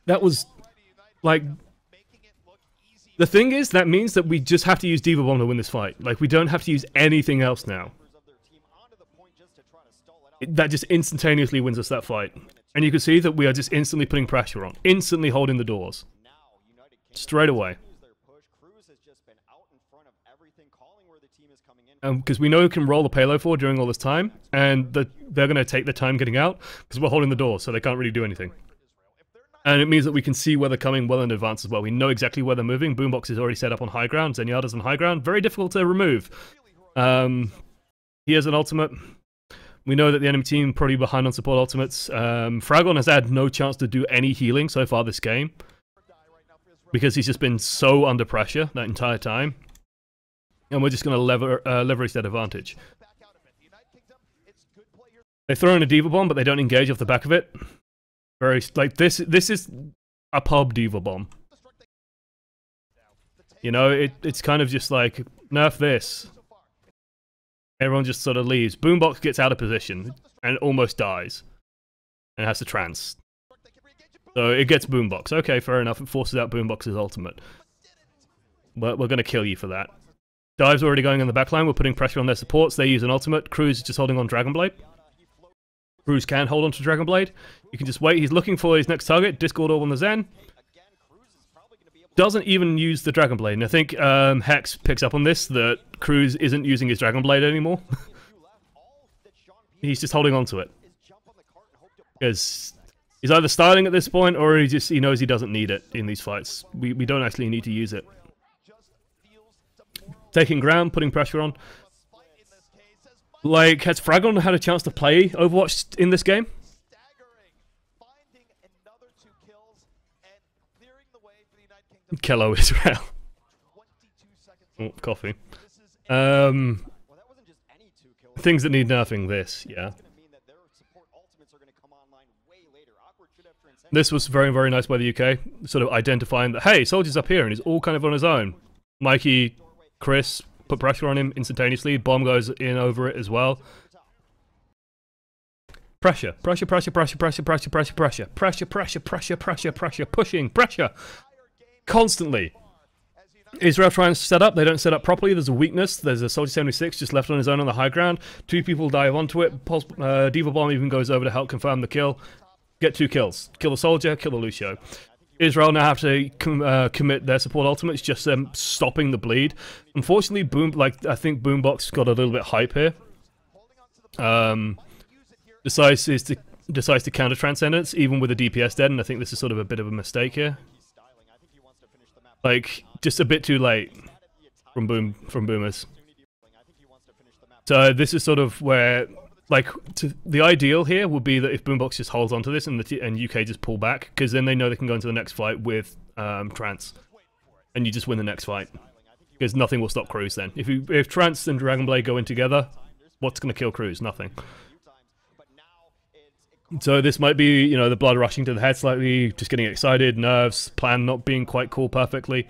That was, like... The thing is, that means that we just have to use Diva Bomb to win this fight. Like, we don't have to use anything else now. That just instantaneously wins us that fight. And you can see that we are just instantly putting pressure on. Instantly holding the doors. Straight away. Because we know we can roll the payload forward during all this time, and they're going to take the time getting out, because we're holding the door, so they can't really do anything. And it means that we can see where they're coming well in advance as well. We know exactly where they're moving. Boombox is already set up on high ground. Zenyatta's on high ground. Very difficult to remove. He has an ultimate. We know that the enemy team probably behind on support ultimates. Fragon has had no chance to do any healing so far this game, because he's just been so under pressure that entire time. And we're just going to leverage that advantage. They throw in a Diva Bomb, but they don't engage off the back of it. Very, like, this is a pub Diva Bomb. You know, it's kind of just like, nerf this. Everyone just sort of leaves. Boombox gets out of position and almost dies. And has to trance. So it gets Boombox. Okay, fair enough. It forces out Boombox's ultimate. But we're going to kill you for that. Dive's already going on the backline. We're putting pressure on their supports. They use an ultimate. Cruz is just holding on Dragon Blade. Cruz can hold on to Dragon Blade. You can just wait. He's looking for his next target. Discord Orb on the Zen. Doesn't even use the Dragon Blade. And I think Hex picks up on this, that Cruz isn't using his Dragon Blade anymore. He's just holding on to it. Because he's either starting at this point, or he knows he doesn't need it in these fights. We don't actually need to use it. Taking ground, putting pressure on. Like, has Fragon had a chance to play Overwatch in this game? Kello Israel. Oh, coffee. Things that need nerfing this, yeah. This was very, very nice by the UK, sort of identifying that, hey, Soldier's up here, and he's all kind of on his own. Mikey, Chris, put pressure on him instantaneously. Bomb goes in over it as well. Pressure, pressure, pressure, pressure, pressure, pressure, pressure, pressure, pressure, pressure, pressure, pressure, pressure, pushing, pressure. Constantly. Israel trying to set up, they don't set up properly, there's a weakness, there's a Soldier 76 just left on his own on the high ground, 2 people dive onto it, Diva Bomb even goes over to help confirm the kill, get 2 kills, kill the Soldier, kill the Lucio. Israel now have to commit their support ultimates, just stopping the bleed. Unfortunately, I think Boombox got a little bit hype here. Decides to counter Transcendence, even with the DPS dead, and I think this is sort of a bit of a mistake here. Like, just a bit too late from Boomers. So this is sort of where, like, the ideal here would be that if Boombox just holds onto this and UK just pull back, because then they know they can go into the next fight with Trance, and you just win the next fight, because nothing will stop Cruz then. If Trance and Dragonblade go in together, what's going to kill Cruz? Nothing. So this might be, you know, the blood rushing to the head slightly, just getting excited, nerves, plan not being quite cool perfectly.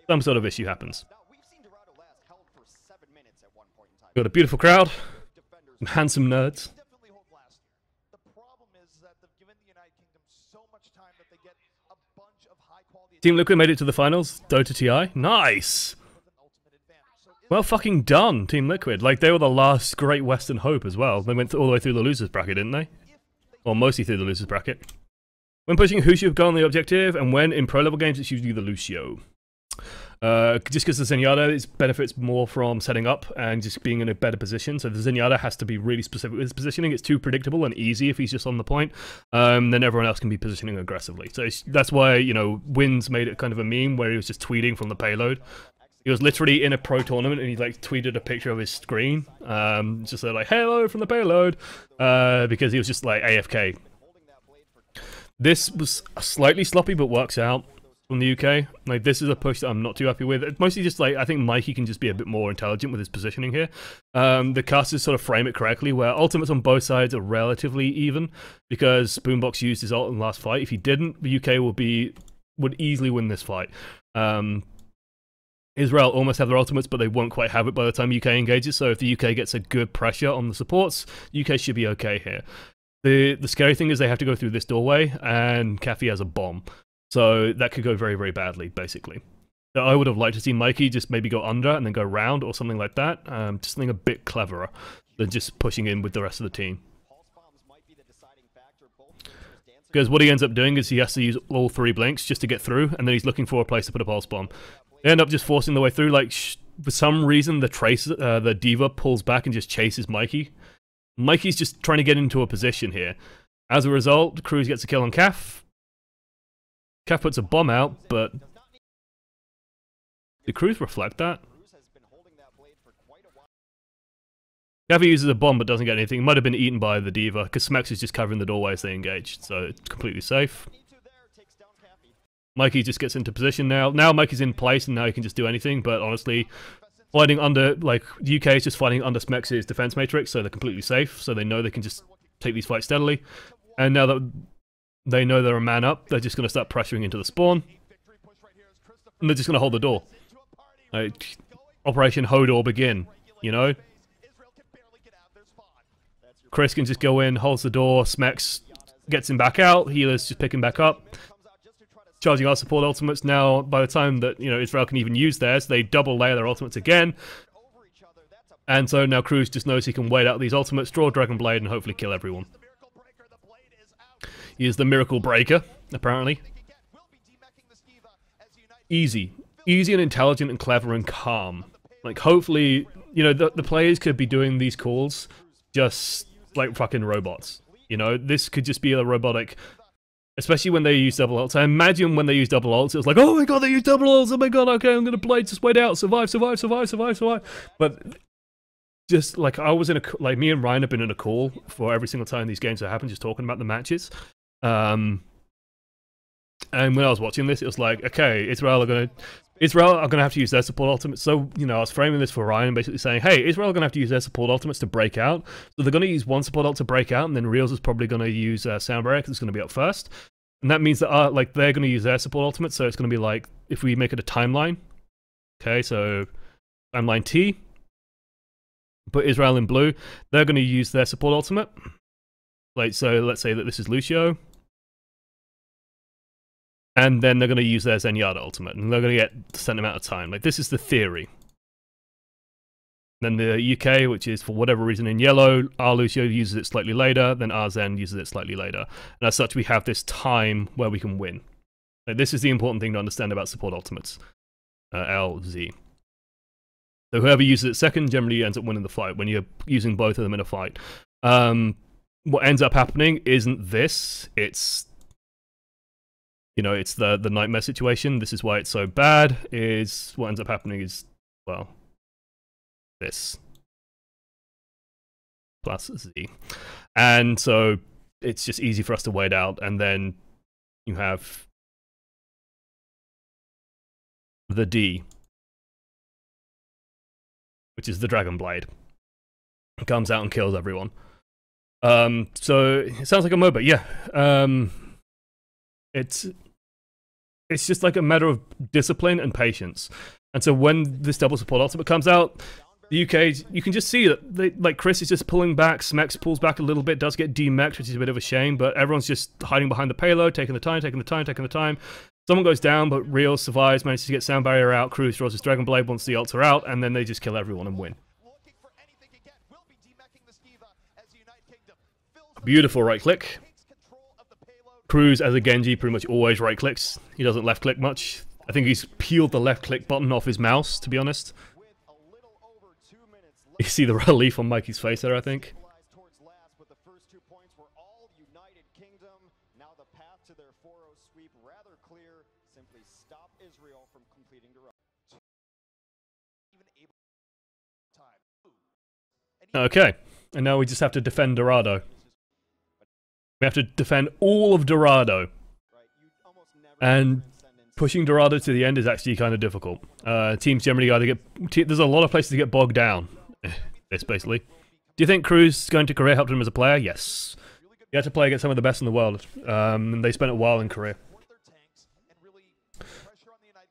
Some sort of issue happens. Got a beautiful crowd, some handsome nerds. Team Liquid made it to the finals, Dota TI. Nice! Well fucking done, Team Liquid. Like, they were the last great Western hope as well. They went all the way through the losers bracket, didn't they? Or mostly through the losers bracket. When pushing, who should have gone the objective, and when in pro level games, it's usually the Lucio. Just because the Zenyatta benefits more from setting up and just being in a better position. So the Zenyatta has to be really specific with his positioning. It's too predictable and easy if he's just on the point. Then everyone else can be positioning aggressively. So that's why, you know, Wins made it kind of a meme where he was just tweeting from the payload. He was literally in a pro tournament and he like tweeted a picture of his screen, just like hello from the payload, because he was just like AFK. This was slightly sloppy but works out from the UK. Like, this is a push that I'm not too happy with. It's mostly just like, I think Mikey can just be a bit more intelligent with his positioning here. The casters sort of frame it correctly where ultimates on both sides are relatively even, because Boombox used his ult in the last fight. If he didn't, the UK would easily win this fight. Israel almost have their ultimates, but they won't quite have it by the time UK engages, so if the UK gets a good pressure on the supports, UK should be okay here. The scary thing is they have to go through this doorway, and Kathy has a bomb. So that could go very, very badly, basically. So I would have liked to see Mikey just maybe go under and then go round or something like that. Just something a bit cleverer than just pushing in with the rest of the team. Because what he ends up doing is he has to use all 3 blinks just to get through, and then he's looking for a place to put a pulse bomb. They end up just forcing their way through. Like, for some reason, the Diva pulls back and just chases Mikey. Mikey's just trying to get into a position here. As a result, Cruz gets a kill on Kaf. Kaf puts a bomb out, but did Cruz reflect that? Kaf uses a bomb but doesn't get anything. It might have been eaten by the Diva, because Smex is just covering the doorway as they engage, so it's completely safe. Mikey just gets into position now. Now Mikey's in place and now he can just do anything, but honestly, fighting under, like, the UK is just fighting under Smex's defense matrix, so they're completely safe, so they know they can just take these fights steadily. And now that they know they're a man up, they're just going to start pressuring into the spawn. And they're just going to hold the door. Like, Operation Hodor begin, you know? Chris can just go in, holds the door, Smex gets him back out, healers just pick him back up. Charging our support ultimates now. By the time that, you know, Israel can even use theirs, they double layer their ultimates again. And so now Cruz just knows he can wait out these ultimates, draw Dragon Blade, and hopefully kill everyone. He is the Miracle Breaker, apparently. Easy. Easy and intelligent and clever and calm. Like, hopefully, you know, the players could be doing these calls just like fucking robots. You know, this could just be a robotic... Especially when they use double ults. I imagine when they use double ults, it was like, oh my god, they use double ults, oh my god, okay, I'm gonna play, just wait out, survive, survive, survive, survive, survive. But just, like, I was in a, like, me and Ryan have been in a call for every single time these games have happened, just talking about the matches. And when I was watching this, it was like, okay, Israel are gonna have to use their support ultimates. So, you know, I was framing this for Ryan, basically saying, hey, Israel are gonna have to use their support ultimates to break out. So they're gonna use one support ult to break out, and then Reels is probably gonna use Sound Barrier, because it's gonna be up first. And that means that like they're going to use their support ultimate, so it's going to be like, if we make it a timeline, okay, so timeline T, put Israel in blue, they're going to use their support ultimate. Like, so let's say that this is Lucio. And then they're going to use their Zenyatta ultimate, and they're going to get the same amount of time. Like, this is the theory. Then the UK, which is for whatever reason in yellow, our Lucio uses it slightly later, then our Zen uses it slightly later. And as such, we have this time where we can win. Like, this is the important thing to understand about support ultimates. LZ. So whoever uses it second generally ends up winning the fight when you're using both of them in a fight. What ends up happening isn't this, it's, you know, it's the nightmare situation. This is why it's so bad, is what ends up happening is, well, this plus Z. And so it's just easy for us to wait out, and then you have the D, which is the Dragon Blade. It comes out and kills everyone. So it sounds like a MOBA, yeah. It's just like a matter of discipline and patience. And so when this double support ultimate comes out, the UK, you can just see that they, like, Chris is just pulling back, Smex pulls back a little bit, does get demech'd, which is a bit of a shame, but everyone's just hiding behind the payload, taking the time. Someone goes down, but Real survives, manages to get Sound Barrier out, Cruz throws his Dragon Blade once the ults are out, and then they just kill everyone and win. Beautiful right click. Cruz, as a Genji, pretty much always right clicks. He doesn't left click much. I think he's peeled the left click button off his mouse, to be honest. You see the relief on Mikey's face there, I think. Okay, and now we just have to defend Dorado. We have to defend all of Dorado. And pushing Dorado to the end is actually kind of difficult. Teams generally either get... There's a lot of places to get bogged down. This, basically. Do you think Cruz going to Korea helped him as a player? Yes. He had to play against some of the best in the world. And they spent a while in Korea.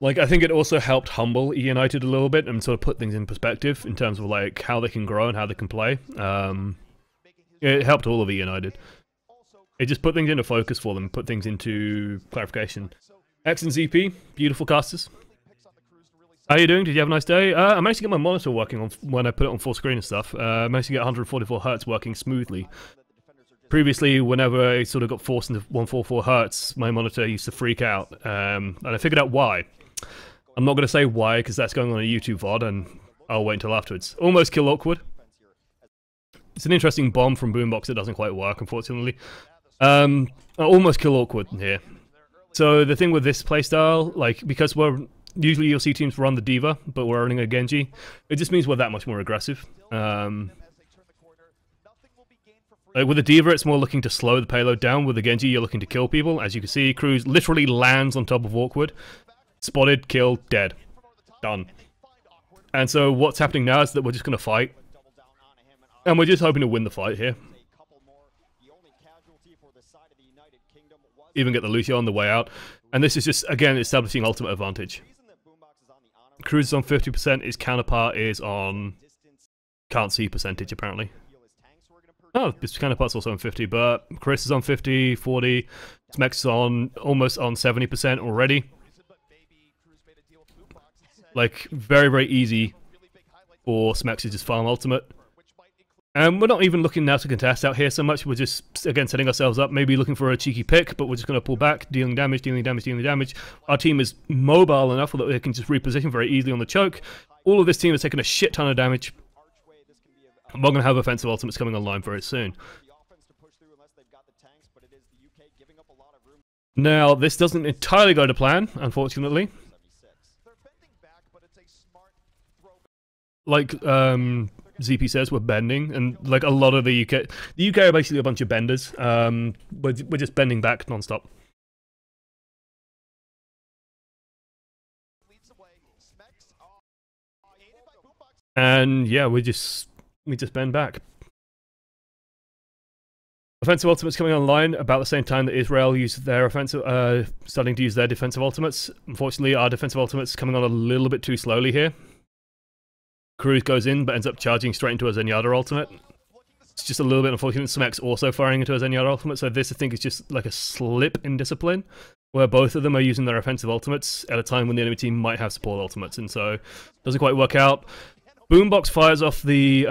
Like, I think it also helped humble E United a little bit and sort of put things in perspective in terms of, like, how they can grow and how they can play. It helped all of E United. It just put things into focus for them, put things into clarification. X and ZP, beautiful casters. How are you doing? Did you have a nice day? I managed to get my monitor working on when I put it on full screen and stuff. I managed to get 144 Hz working smoothly. Previously, whenever I sort of got forced into 144 Hz, my monitor used to freak out. And I figured out why. I'm not going to say why, because that's going on a YouTube VOD, and I'll wait until afterwards. Almost kill Awkward. It's an interesting bomb from Boombox that doesn't quite work, unfortunately. I almost kill Awkward here. So the thing with this playstyle, like, because we're... Usually you'll see teams run the D.Va, but we're running a Genji. It just means we're that much more aggressive. Like with the D.Va, it's more looking to slow the payload down. With the Genji, you're looking to kill people. As you can see, Cruz literally lands on top of Awkward. Spotted, killed, dead. Done. And so what's happening now is that we're just going to fight. And we're just hoping to win the fight here. Even get the Lucio on the way out. And this is just, again, establishing ultimate advantage. Cruz is on 50%, his counterpart is on... Can't see percentage, apparently. Oh, his counterpart's also on 50, but Chris is on 50, 40. Smex is on almost on 70% already. Like, very, very easy for Smex to just farm ultimate. And we're not even looking now to contest out here so much. We're just, again, setting ourselves up, maybe looking for a cheeky pick, but we're just going to pull back, dealing damage, dealing damage, dealing damage. Our team is mobile enough that they can just reposition very easily on the choke. All of this team has taken a shit ton of damage. And we're going to have offensive ultimates coming online very soon. Now, this doesn't entirely go to plan, unfortunately. Like, ZP says, we're bending, and like a lot of the UK are basically a bunch of benders. We're just bending back non-stop. And yeah, we just bend back. Offensive ultimates coming online about the same time that Israel used their offensive, starting to use their defensive ultimates. Unfortunately, our defensive ultimates coming on a little bit too slowly here. Cruz goes in, but ends up charging straight into a Zenyatta ultimate. It's just a little bit unfortunate. Smek's also firing into a Zenyatta ultimate, so this I think is just like a slip in discipline, where both of them are using their offensive ultimates at a time when the enemy team might have support ultimates, and so doesn't quite work out. Boombox fires off the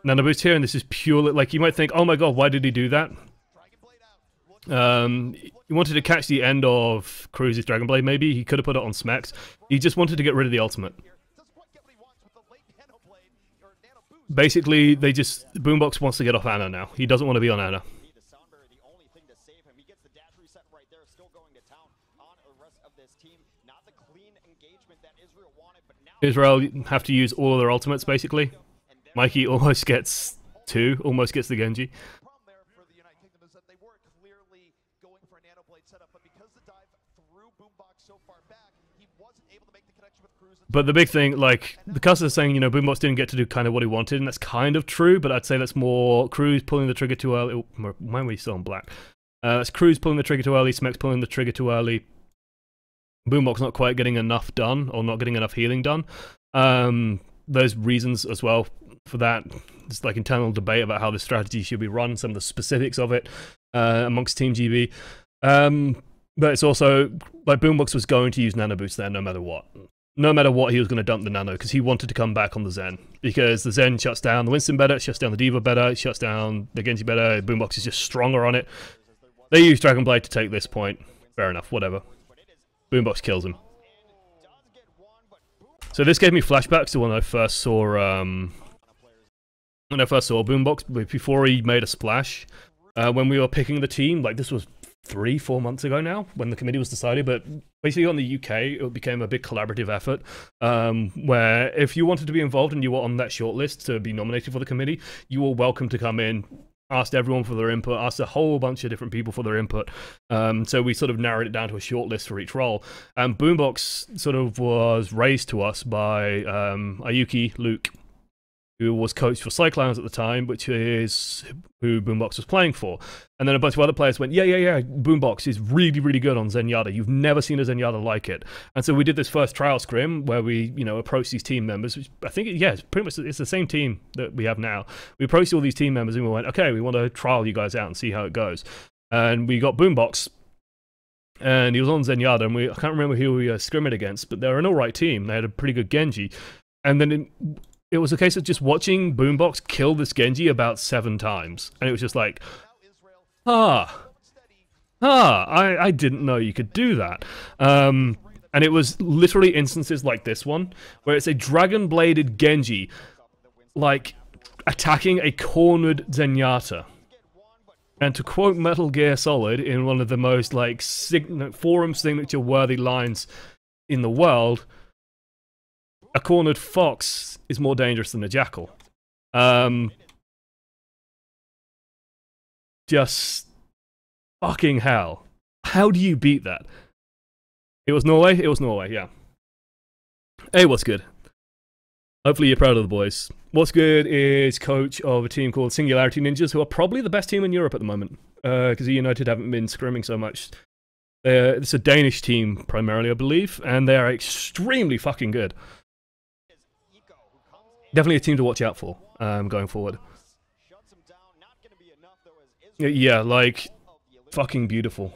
nano boost here, and this is purely like you might think, oh my god, why did he do that? He wanted to catch the end of Cruz's Dragon Blade. Maybe he could have put it on Smek's. He just wanted to get rid of the ultimate. Basically, Boombox wants to get off Ana now. He doesn't want to be on Ana. Israel have to use all of their ultimates, basically. Mikey almost gets 2, almost gets the Genji. But the big thing, like, the customer is saying, you know, Boombox didn't get to do kind of what he wanted, and that's kind of true, but I'd say that's more Cruz pulling the trigger too early. Why are we still on black? That's Cruz pulling the trigger too early, Smek's pulling the trigger too early. Boombox not quite getting enough done, or not getting enough healing done. There's reasons as well for that. It's like internal debate about how this strategy should be run, some of the specifics of it amongst Team GB. But it's also, like, Boombox was going to use Nano Boost there no matter what. No matter what, he was going to dump the Nano, because he wanted to come back on the Zen. Because the Zen shuts down the Winston better, it shuts down the Diva better, it shuts down the Genji better, Boombox is just stronger on it. They use Dragon Blade to take this point. Fair enough, whatever. Boombox kills him. So this gave me flashbacks to when I first saw Boombox, before he made a splash. When we were picking the team, like this was 3-4 months ago now, when the committee was decided, but basically on the UK, it became a big collaborative effort, where if you wanted to be involved and you were on that shortlist to be nominated for the committee, you were welcome to come in, asked everyone for their input, asked a whole bunch of different people for their input, so we sort of narrowed it down to a shortlist for each role, and Boombox sort of was raised to us by Ayuki Luke, who was coach for Cyclones at the time, which is who Boombox was playing for. And then a bunch of other players went, yeah, Boombox is really, really good on Zenyatta. You've never seen a Zenyatta like it. And so we did this first trial scrim where we, you know, approached these team members, which I think, yeah, it's pretty much, it's the same team that we have now. We approached all these team members and we went, okay, we want to trial you guys out and see how it goes. And we got Boombox, and he was on Zenyatta, and I can't remember who we scrimmaged against, but they were an alright team. They had a pretty good Genji. And then it was a case of just watching Boombox kill this Genji about 7 times. And it was just like, I didn't know you could do that. And it was literally instances like this one, where it's a dragon-bladed Genji, like, attacking a cornered Zenyatta. And to quote Metal Gear Solid in one of the most, like, forum signature-worthy lines in the world, a cornered fox is more dangerous than a jackal. Just fucking hell. How do you beat that? It was Norway? It was Norway, yeah. Hey, what's good? Hopefully you're proud of the boys. What's good is coach of a team called Singularity Ninjas, who are probably the best team in Europe at the moment, because United haven't been scrimming so much. It's a Danish team primarily, I believe, and they are extremely fucking good. Definitely a team to watch out for going forward. Yeah, like, fucking beautiful.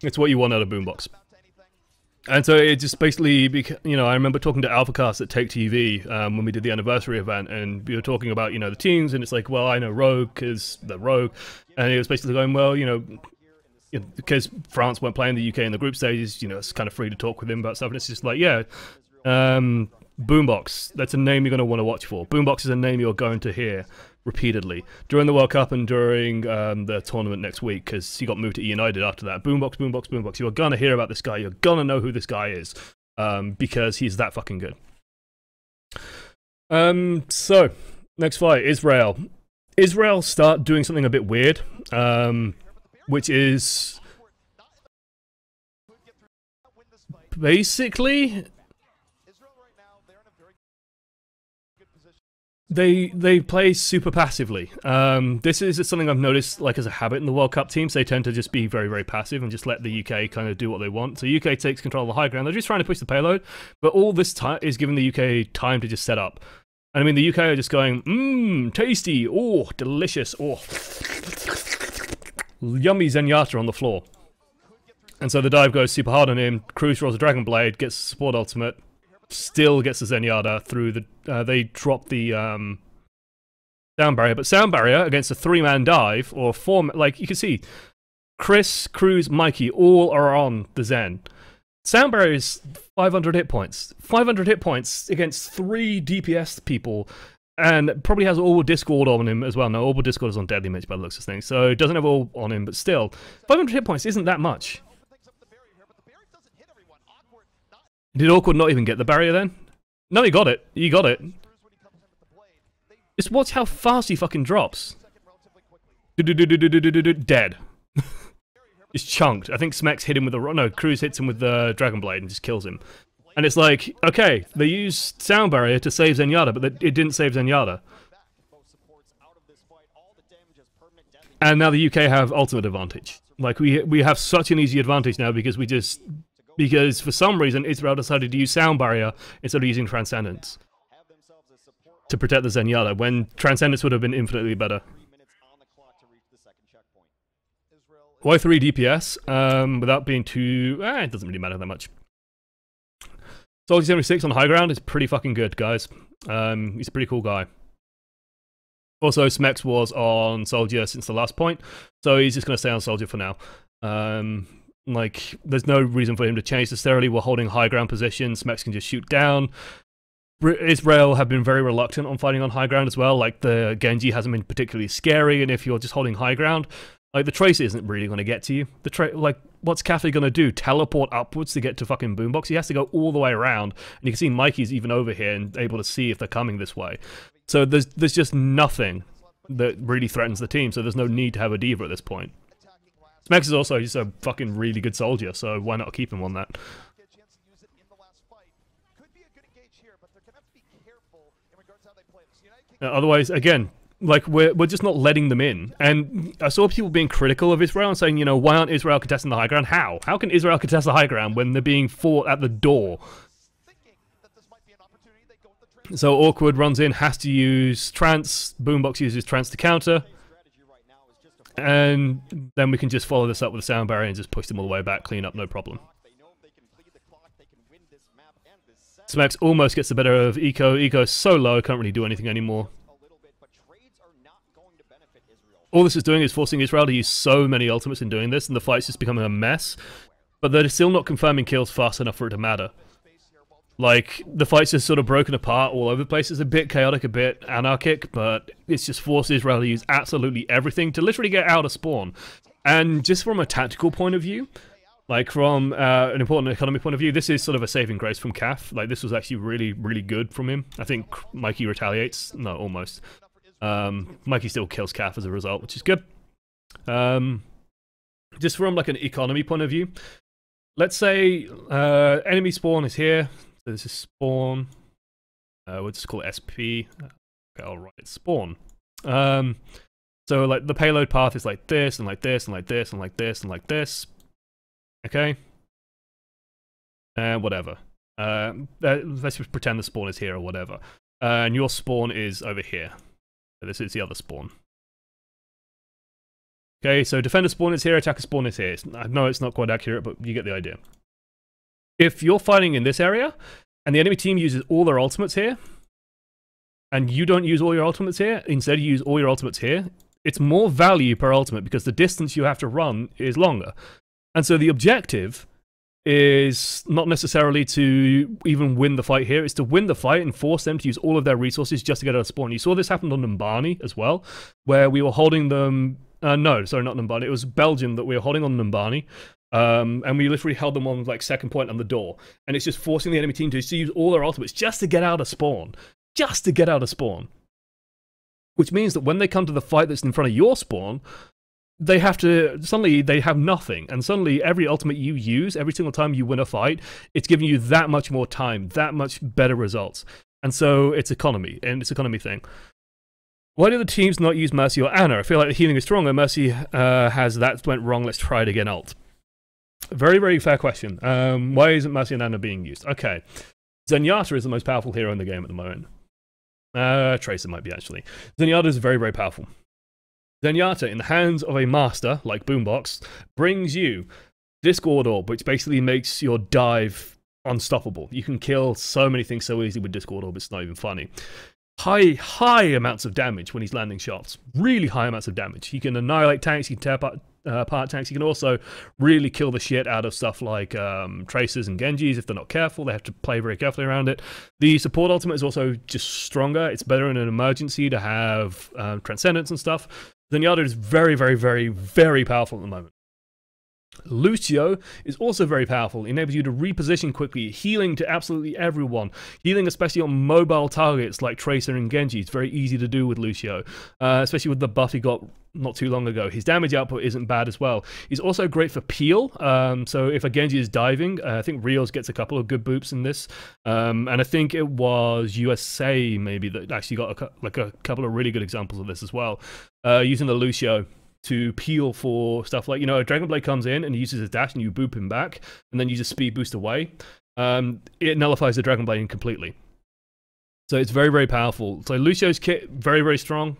It's what you want out of Boombox. And so it just basically, you know, I remember talking to AlphaCast at Take TV when we did the anniversary event, and we were talking about, you know, the teams, and it's like, well, I know Rogue because they're Rogue, and it was basically going, well, you know, because France weren't playing the UK in the group stages, you know, it's kind of free to talk with him about stuff, and it's just like, yeah, Boombox, that's a name you're going to want to watch for. Boombox is a name you're going to hear repeatedly during the World Cup and during the tournament next week, because he got moved to E United after that. Boombox, Boombox, Boombox. You're going to hear about this guy. You're going to know who this guy is, because he's that fucking good. So, next fight, Israel. Israel start doing something a bit weird, which is basically They play super passively. This is something I've noticed, like, as a habit in the World Cup teams. They tend to just be very, very passive and just let the UK kind of do what they want. So UK takes control of the high ground. They're just trying to push the payload, but all this time is giving the UK time to just set up. And I mean, the UK are just going, tasty, oh, delicious, oh, yummy Zenyatta on the floor. And so the dive goes super hard on him. Cruz rolls a Dragon Blade, gets support ultimate. Still gets the Zenyatta through the... they drop the sound barrier, but sound barrier against a 3-man dive, or 4... Like, you can see, Chris, Cruz, Mikey, all are on the Zen. Sound barrier is 500 hit points. 500 hit points against 3 DPS people, and probably has Orbital Discord on him as well. No, Orbital Discord is on Deadly Mitch by the looks of things, so it doesn't have all on him, but still, 500 hit points isn't that much. Did Awkward not even get the barrier then? No, he got it. He got it. Just watch how fast he fucking drops. Dead. Just chunked. I think Smex hit him with the... No, Cruz hits him with the Dragon Blade and just kills him. And it's like, okay, they used Sound Barrier to save Zenyatta, but it didn't save Zenyatta. And now the UK have ultimate advantage. Like, we have such an easy advantage now because we just... Because for some reason, Israel decided to use Sound Barrier instead of using Transcendence to protect the Zenyatta, when Transcendence would have been infinitely better. Why 3 DPS? Without being too... it doesn't really matter that much. Soldier 76 on high ground is pretty fucking good, guys. He's a pretty cool guy. Also, Smex was on Soldier since the last point, so he's just going to stay on Soldier for now. Like, there's no reason for him to change necessarily. We're holding high ground positions. Smex can just shoot down. Israel have been very reluctant on fighting on high ground as well. Like, the Genji hasn't been particularly scary, and if you're just holding high ground, like, the Tracer isn't really going to get to you. Like, what's Cathay going to do? Teleport upwards to get to fucking Boombox? He has to go all the way around, and you can see Mikey's even over here and able to see if they're coming this way. So there's just nothing that really threatens the team, so there's no need to have a diva at this point. Smex is also just a fucking really good soldier, so why not keep him on that? Otherwise, again, like, we're just not letting them in. And I saw people being critical of Israel and saying, you know, why aren't Israel contesting the high ground? How? How can Israel contest the high ground when they're being fought at the door? So Awkward runs in, has to use Trance, Boombox uses Trance to counter. And then we can just follow this up with a Sound Barrier and just push them all the way back, clean up, no problem. Smex almost gets the better of Eco. Eco is so low, can't really do anything anymore. All this is doing is forcing Israel to use so many ultimates in doing this, and the fight's just becoming a mess. But they're still not confirming kills fast enough for it to matter. Like, the fight's just sort of broken apart all over the place. It's a bit chaotic, a bit anarchic, but it's just forced Israel to use absolutely everything to literally get out of spawn. And just from a tactical point of view, like from an important economy point of view, this is sort of a saving grace from CAF. Like, this was actually really, really good from him. I think Mikey retaliates. No, almost. Mikey still kills CAF as a result, which is good. Just from like an economy point of view, let's say enemy spawn is here. So this is spawn. We'll just call it SP. Okay, I'll write spawn. So like the payload path is like this, and like this, and like this, and like this, and like this. Okay. And whatever. Let's just pretend the spawn is here or whatever. And your spawn is over here. So this is the other spawn. Okay, so defender spawn is here, attacker spawn is here. I know it's not quite accurate, but you get the idea. If you're fighting in this area, and the enemy team uses all their ultimates here, and you don't use all your ultimates here, instead you use all your ultimates here, it's more value per ultimate because the distance you have to run is longer. And so the objective is not necessarily to even win the fight here, it's to win the fight and force them to use all of their resources just to get out of spawn. You saw this happen on Numbani as well, where we were holding them... no, sorry, not Numbani, it was Belgium that we were holding on Numbani. And we literally held them on like second point on the door, and it's just forcing the enemy team to use all their ultimates just to get out of spawn, which means that when they come to the fight that's in front of your spawn, they have nothing, and suddenly every ultimate you use every single time you win a fight, it's giving you that much more time, that much better results. And so it's economy, and it's economy thing. Why do the teams not use Mercy or Ana? I feel like the healing is stronger. Mercy has that went wrong. Let's try it again. Ult. Very, very fair question. Why isn't Mercy and Ana being used? Okay. Zenyatta is the most powerful hero in the game at the moment. Tracer might be, actually. Zenyatta is very, very powerful. Zenyatta, in the hands of a master, like Boombox, brings you Discord Orb, which basically makes your dive unstoppable. You can kill so many things so easily with Discord Orb, it's not even funny. High amounts of damage when he's landing shots. Really high amounts of damage. He can annihilate tanks, he can tear apart tanks. He can also really kill the shit out of stuff like Tracers and Genjis if they're not careful. They have to play very carefully around it. The support ultimate is also just stronger. It's better in an emergency to have Transcendence and stuff. Zenyatta is very, very, very, very powerful at the moment. Lucio is also very powerful. It enables you to reposition quickly, healing to absolutely everyone. Healing especially on mobile targets like Tracer and Genji. It's very easy to do with Lucio, especially with the buff he got not too long ago. His damage output isn't bad as well. He's also great for peel, so if a Genji is diving, I think Rios gets a couple of good boops in this, and I think it was USA maybe that actually got a couple of really good examples of this as well, using the Lucio to peel for stuff like, you know, a Dragon Blade comes in and he uses his dash and you boop him back and then use a speed boost away. It nullifies the Dragon Blade completely. So it's very, very powerful. So Lucio's kit, very, very strong.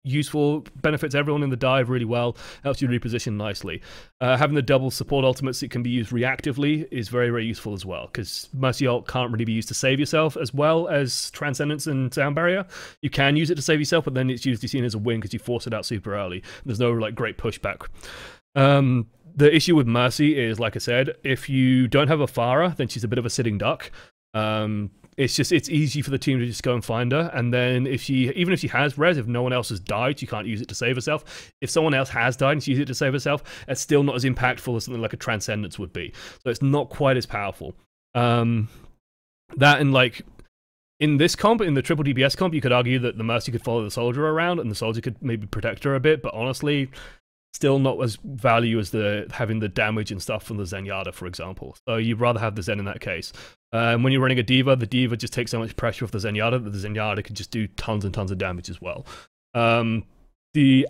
Useful, benefits everyone in the dive really well, helps you reposition nicely. Having the double support ultimates that can be used reactively is very, very useful as well, because Mercy ult can't really be used to save yourself as well as Transcendence and Sound Barrier. You can use it to save yourself, but then it's usually seen as a win because you force it out super early. There's no like great pushback. The issue with Mercy is, like I said, if you don't have a Pharah, then she's a bit of a sitting duck. It's easy for the team to just go and find her, and then even if she has res, if no one else has died, she can't use it to save herself. If someone else has died and she uses it to save herself, it's still not as impactful as something like a Transcendence would be. So it's not quite as powerful. That and like in this comp, in the triple DPS comp, you could argue that the Mercy could follow the soldier around and the soldier could maybe protect her a bit, but honestly, still not as value as having the damage and stuff from the Zenyatta, for example. So you'd rather have the Zen in that case. When you're running a D.Va, the D.Va just takes so much pressure off the Zenyatta that the Zenyatta can just do tons and tons of damage as well. The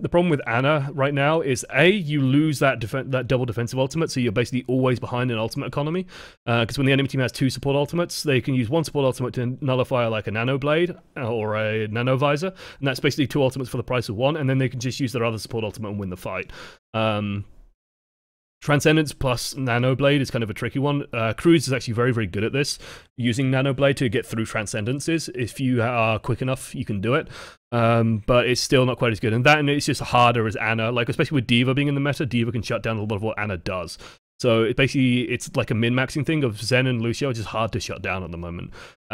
problem with Ana right now is you lose that double defensive ultimate, so you're basically always behind in ultimate economy. Because when the enemy team has two support ultimates, they can use one support ultimate to nullify like a nano blade or a nano visor, and that's basically two ultimates for the price of one, and then they can just use their other support ultimate and win the fight. Transcendence plus Nano Blade is kind of a tricky one. Cruz is actually very, very good at this, using Nano Blade to get through Transcendences. If you are quick enough, you can do it. But it's still not quite as good. And it's just harder as Ana. Like, especially with D.Va being in the meta, D.Va can shut down a lot of what Ana does. So it's like a min-maxing thing of Zen and Lucio, which is hard to shut down at the moment.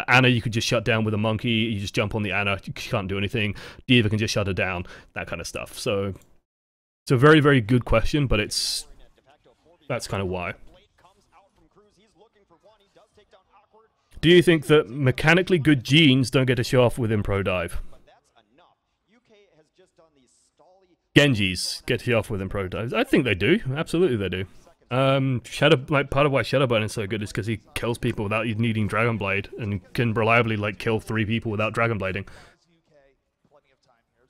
Ana, you could just shut down with a monkey. You just jump on the Ana, you can't do anything. D.Va can just shut her down, that kind of stuff. So it's a very, very good question, but that's kind of why. Do you think that mechanically good genes don't get to show off within Pro Dive? Genjis get to show off within Pro Dive. I think they do. Absolutely they do. Part of why Shadowburn is so good is because he kills people without needing Dragon Blade and can reliably like kill 3 people without Dragon Blading.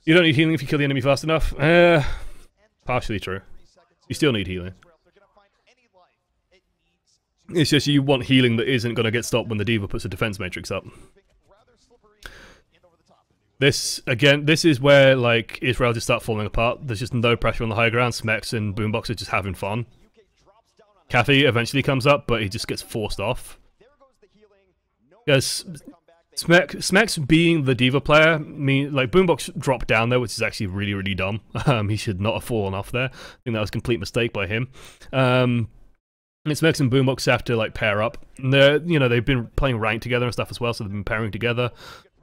You don't need healing if you kill the enemy fast enough. Partially true. You still need healing. It's just you want healing that isn't going to get stopped when the D.Va puts a defense matrix up. This is where like Israel just start falling apart. There's just no pressure on the high ground. Smex and Boombox are just having fun. Kathy eventually comes up, but he just gets forced off. Because Smex being the D.Va player, like Boombox dropped down there, which is actually really, really dumb. He should not have fallen off there. I think that was a complete mistake by him. And it's Smex and Boombox have to like pair up. And they've been playing ranked together and stuff as well, so they've been pairing together.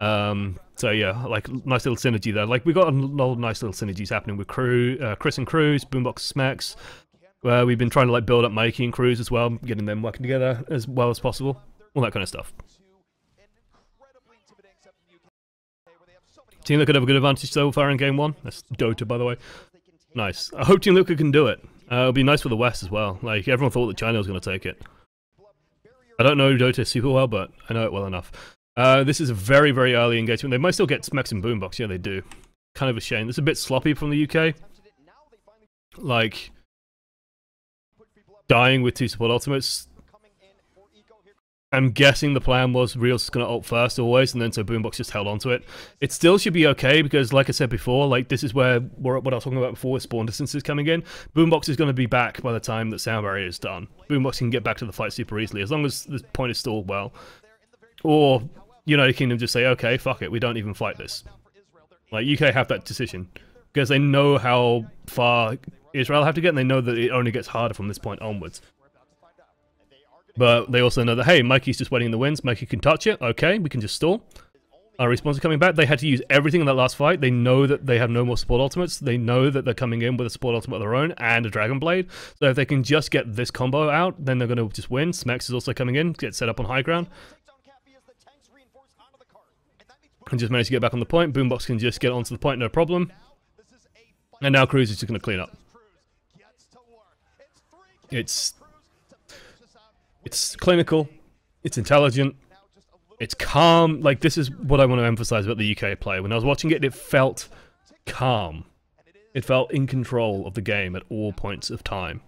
So yeah, like nice little synergy there. Like we got a lot of nice little synergies happening with Chris and Cruz, Boombox, Smex. We've been trying to like build up Mikey and Cruz as well, getting them working together as well as possible. All that kind of stuff. Team Liquid have a good advantage so far in game 1. That's Dota, by the way. Nice. I hope Team Liquid can do it. It'll be nice for the West as well. Like, everyone thought that China was going to take it. I don't know Dota super well, but I know it well enough. This is a very, very early engagement. They might still get smacks and boombox. Yeah, they do. Kind of a shame. It's a bit sloppy from the UK. Like, dying with 2 support ultimates. I'm guessing the plan was Real's going to ult first always, and then so boombox just held onto it. It still should be okay, because like I said before, like this is where what I was talking about before with spawn distances coming in. Boombox is going to be back by the time that sound barrier is done. Boombox can get back to the fight super easily, as long as the point is stalled well. Or United Kingdom just say, okay, fuck it, we don't even fight this. Like, UK have that decision, because they know how far Israel have to get, and they know that it only gets harder from this point onwards. But they also know that, hey, Mikey's just waiting in the wings, Mikey can touch it, okay, we can just stall. Our respawns are coming back. They had to use everything in that last fight. They know that they have no more support ultimates. They know that they're coming in with a support ultimate of their own and a Dragon Blade. So if they can just get this combo out, then they're going to just win. Smex is also coming in, get set up on high ground. And just manage to get back on the point. Boombox can just get onto the point, no problem. And now Cruz is just going to clean up. It's clinical, it's intelligent, it's calm. Like, this is what I want to emphasize about the UK play. When I was watching it, it felt calm. It felt in control of the game at all points of time.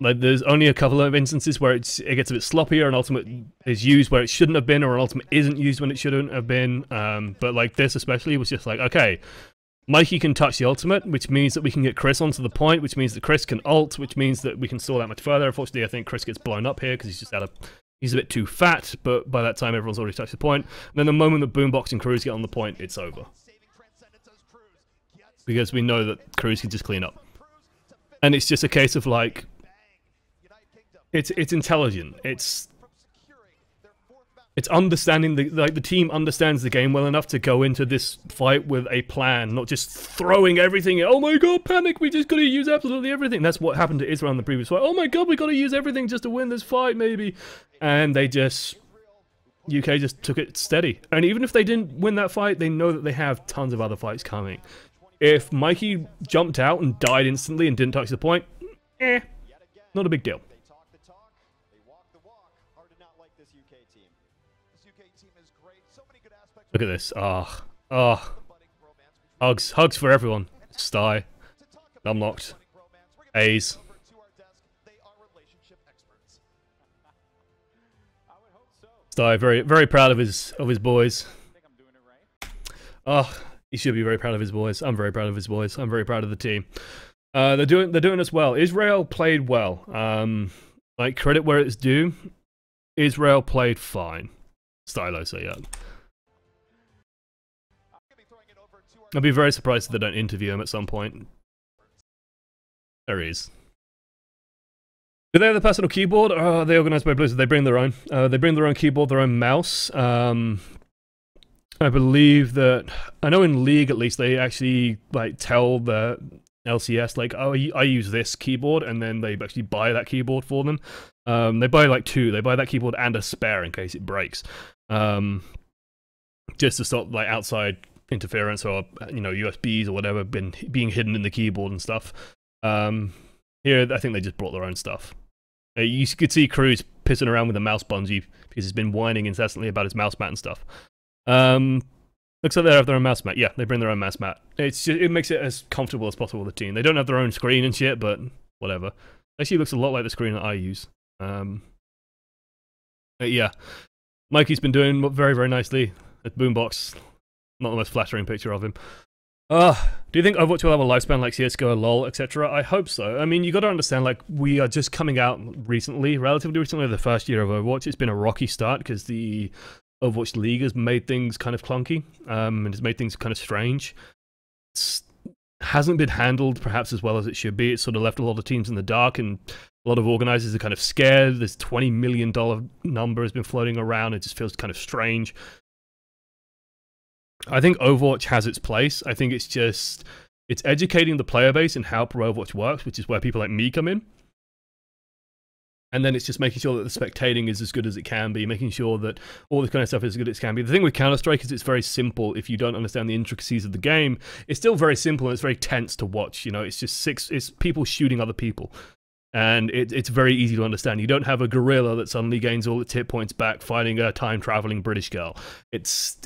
Like, there's only a couple of instances where it gets a bit sloppier, an ultimate is used where it shouldn't have been, or an ultimate isn't used when it shouldn't have been. But like this especially was just like, okay, Mikey can touch the ultimate, which means that we can get Chris onto the point, which means that Chris can ult, which means that we can stall that much further. Unfortunately, I think Chris gets blown up here because he's just he's a bit too fat, but by that time everyone's already touched the point. And then the moment that Boombox and Cruz get on the point, it's over. Because we know that Cruz can just clean up. And it's just a case of like, it's intelligent. It's understanding the team understands the game well enough to go into this fight with a plan, not just throwing everything. Oh my god, panic! We just gotta use absolutely everything. That's what happened to Israel in the previous fight. Oh my god, we gotta use everything just to win this fight, maybe. And they just UK just took it steady. And even if they didn't win that fight, they know that they have tons of other fights coming. If Mikey jumped out and died instantly and didn't touch the point, not a big deal. Look at this. Hugs for everyone. Sty, Unlocked, A's. Sty, very proud of his boys. He should be very proud of his boys. I'm very proud of his boys. I'm very proud of the team. They're doing us well. Israel played well. Like, credit where it's due. Israel played fine. Stylo, so yeah. I'd be very surprised if they don't interview him at some point. There he is. Do they have the personal keyboard? Oh, they organized by Blizzard. They bring their own. They bring their own keyboard, their own mouse. I believe that, I know in League at least, they actually like tell the LCS like, oh, I use this keyboard, and then they actually buy that keyboard for them. They buy like 2. They buy that keyboard and a spare in case it breaks. Just to stop like outside interference or, you know, USBs or whatever being hidden in the keyboard and stuff. Here, I think they just brought their own stuff. You could see Cruz pissing around with a mouse bungee because he's been whining incessantly about his mouse mat and stuff. Looks like they have their own mouse mat. Yeah, they bring their own mouse mat. It makes it as comfortable as possible with the team. They don't have their own screen and shit, but whatever. Actually, it looks a lot like the screen that I use. Yeah, Mikey's been doing very, very nicely at Boombox. Not the most flattering picture of him. Do you think Overwatch will have a lifespan like CSGO, LoL, etc.? I hope so. I mean, you got to understand, like, we are just coming out recently, relatively recently, the first year of Overwatch. It's been a rocky start because the Overwatch League has made things kind of clunky, and has made things kind of strange. It hasn't been handled perhaps as well as it should be. It's sort of left a lot of teams in the dark, and a lot of organizers are kind of scared. This $20 million number has been floating around. It just feels kind of strange. I think Overwatch has its place. I think it's educating the player base in how Pro Overwatch works, which is where people like me come in. And then it's just making sure that the spectating is as good as it can be, making sure that all this kind of stuff is as good as it can be. The thing with Counter-Strike is it's very simple. If you don't understand the intricacies of the game, it's still very simple and it's very tense to watch. You know, it's just it's people shooting other people. And it's very easy to understand. You don't have a gorilla that suddenly gains all its hit points back fighting a time-traveling British girl. It's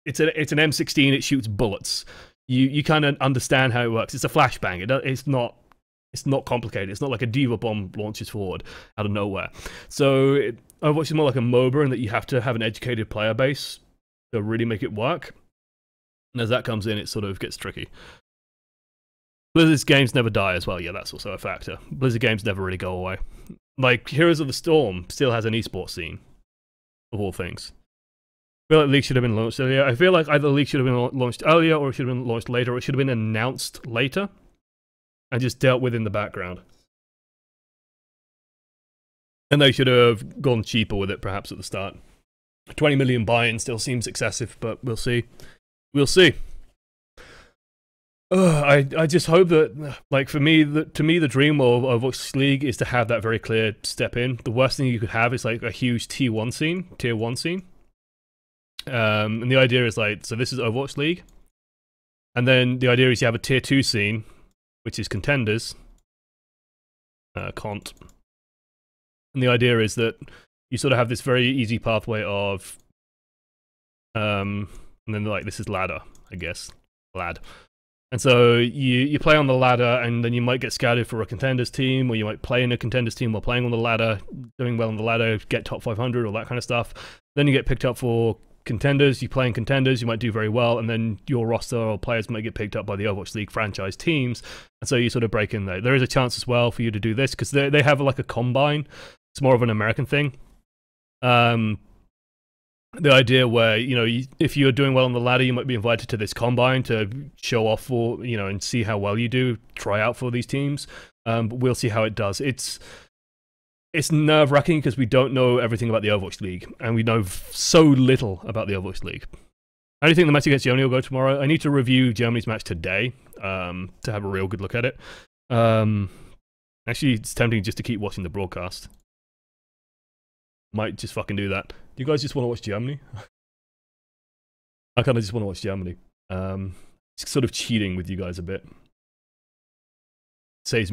an M16, it shoots bullets. You kind of understand how it works. It's a flashbang. It's not complicated. It's not like a diva bomb launches forward out of nowhere. So Overwatch is more like a MOBA in that you have to have an educated player base to really make it work. And as that comes in, it sort of gets tricky. Blizzard's games never die as well. Yeah, that's also a factor. Blizzard games never really go away. Like, Heroes of the Storm still has an esports scene, of all things. I feel like League should have been launched earlier. I feel like either League should have been launched earlier, or it should have been launched later, or it should have been announced later, and just dealt with in the background. And they should have gone cheaper with it, perhaps, at the start. 20 million buy-in still seems excessive, but we'll see. We'll see. I just hope that, like, to me, the dream of Overwatch League is to have that very clear step in. The worst thing you could have is, like, a huge tier 1 scene. And the idea is, like, so this is Overwatch League. And then the idea is you have a tier 2 scene, which is Contenders. Cont. And the idea is that you sort of have this very easy pathway of, and then, like, this is ladder, I guess. Lad. And so you play on the ladder, and then you might get scouted for a Contenders team, or you might play in a Contenders team while playing on the ladder, doing well on the ladder, get top 500, all that kind of stuff. Then you get picked up for Contenders, you play in Contenders, you might do very well, and then your roster or players might get picked up by the Overwatch League franchise teams, and so you sort of break in there. There is a chance as well for you to do this, because they have like a combine. It's more of an American thing. The idea where, you know, if you're doing well on the ladder, you might be invited to this combine to show off for, you know, and see how well you do, try out for these teams. But we'll see how it does. It's nerve-wracking because we don't know everything about the Overwatch League, and we know so little about the Overwatch League. I don't think the match against Germany will go tomorrow. I need to review Germany's match today to have a real good look at it. Actually, it's tempting just to keep watching the broadcast. Might just fucking do that. Do you guys just want to watch Germany? I kind of just want to watch Germany. It's sort of cheating with you guys a bit. Saves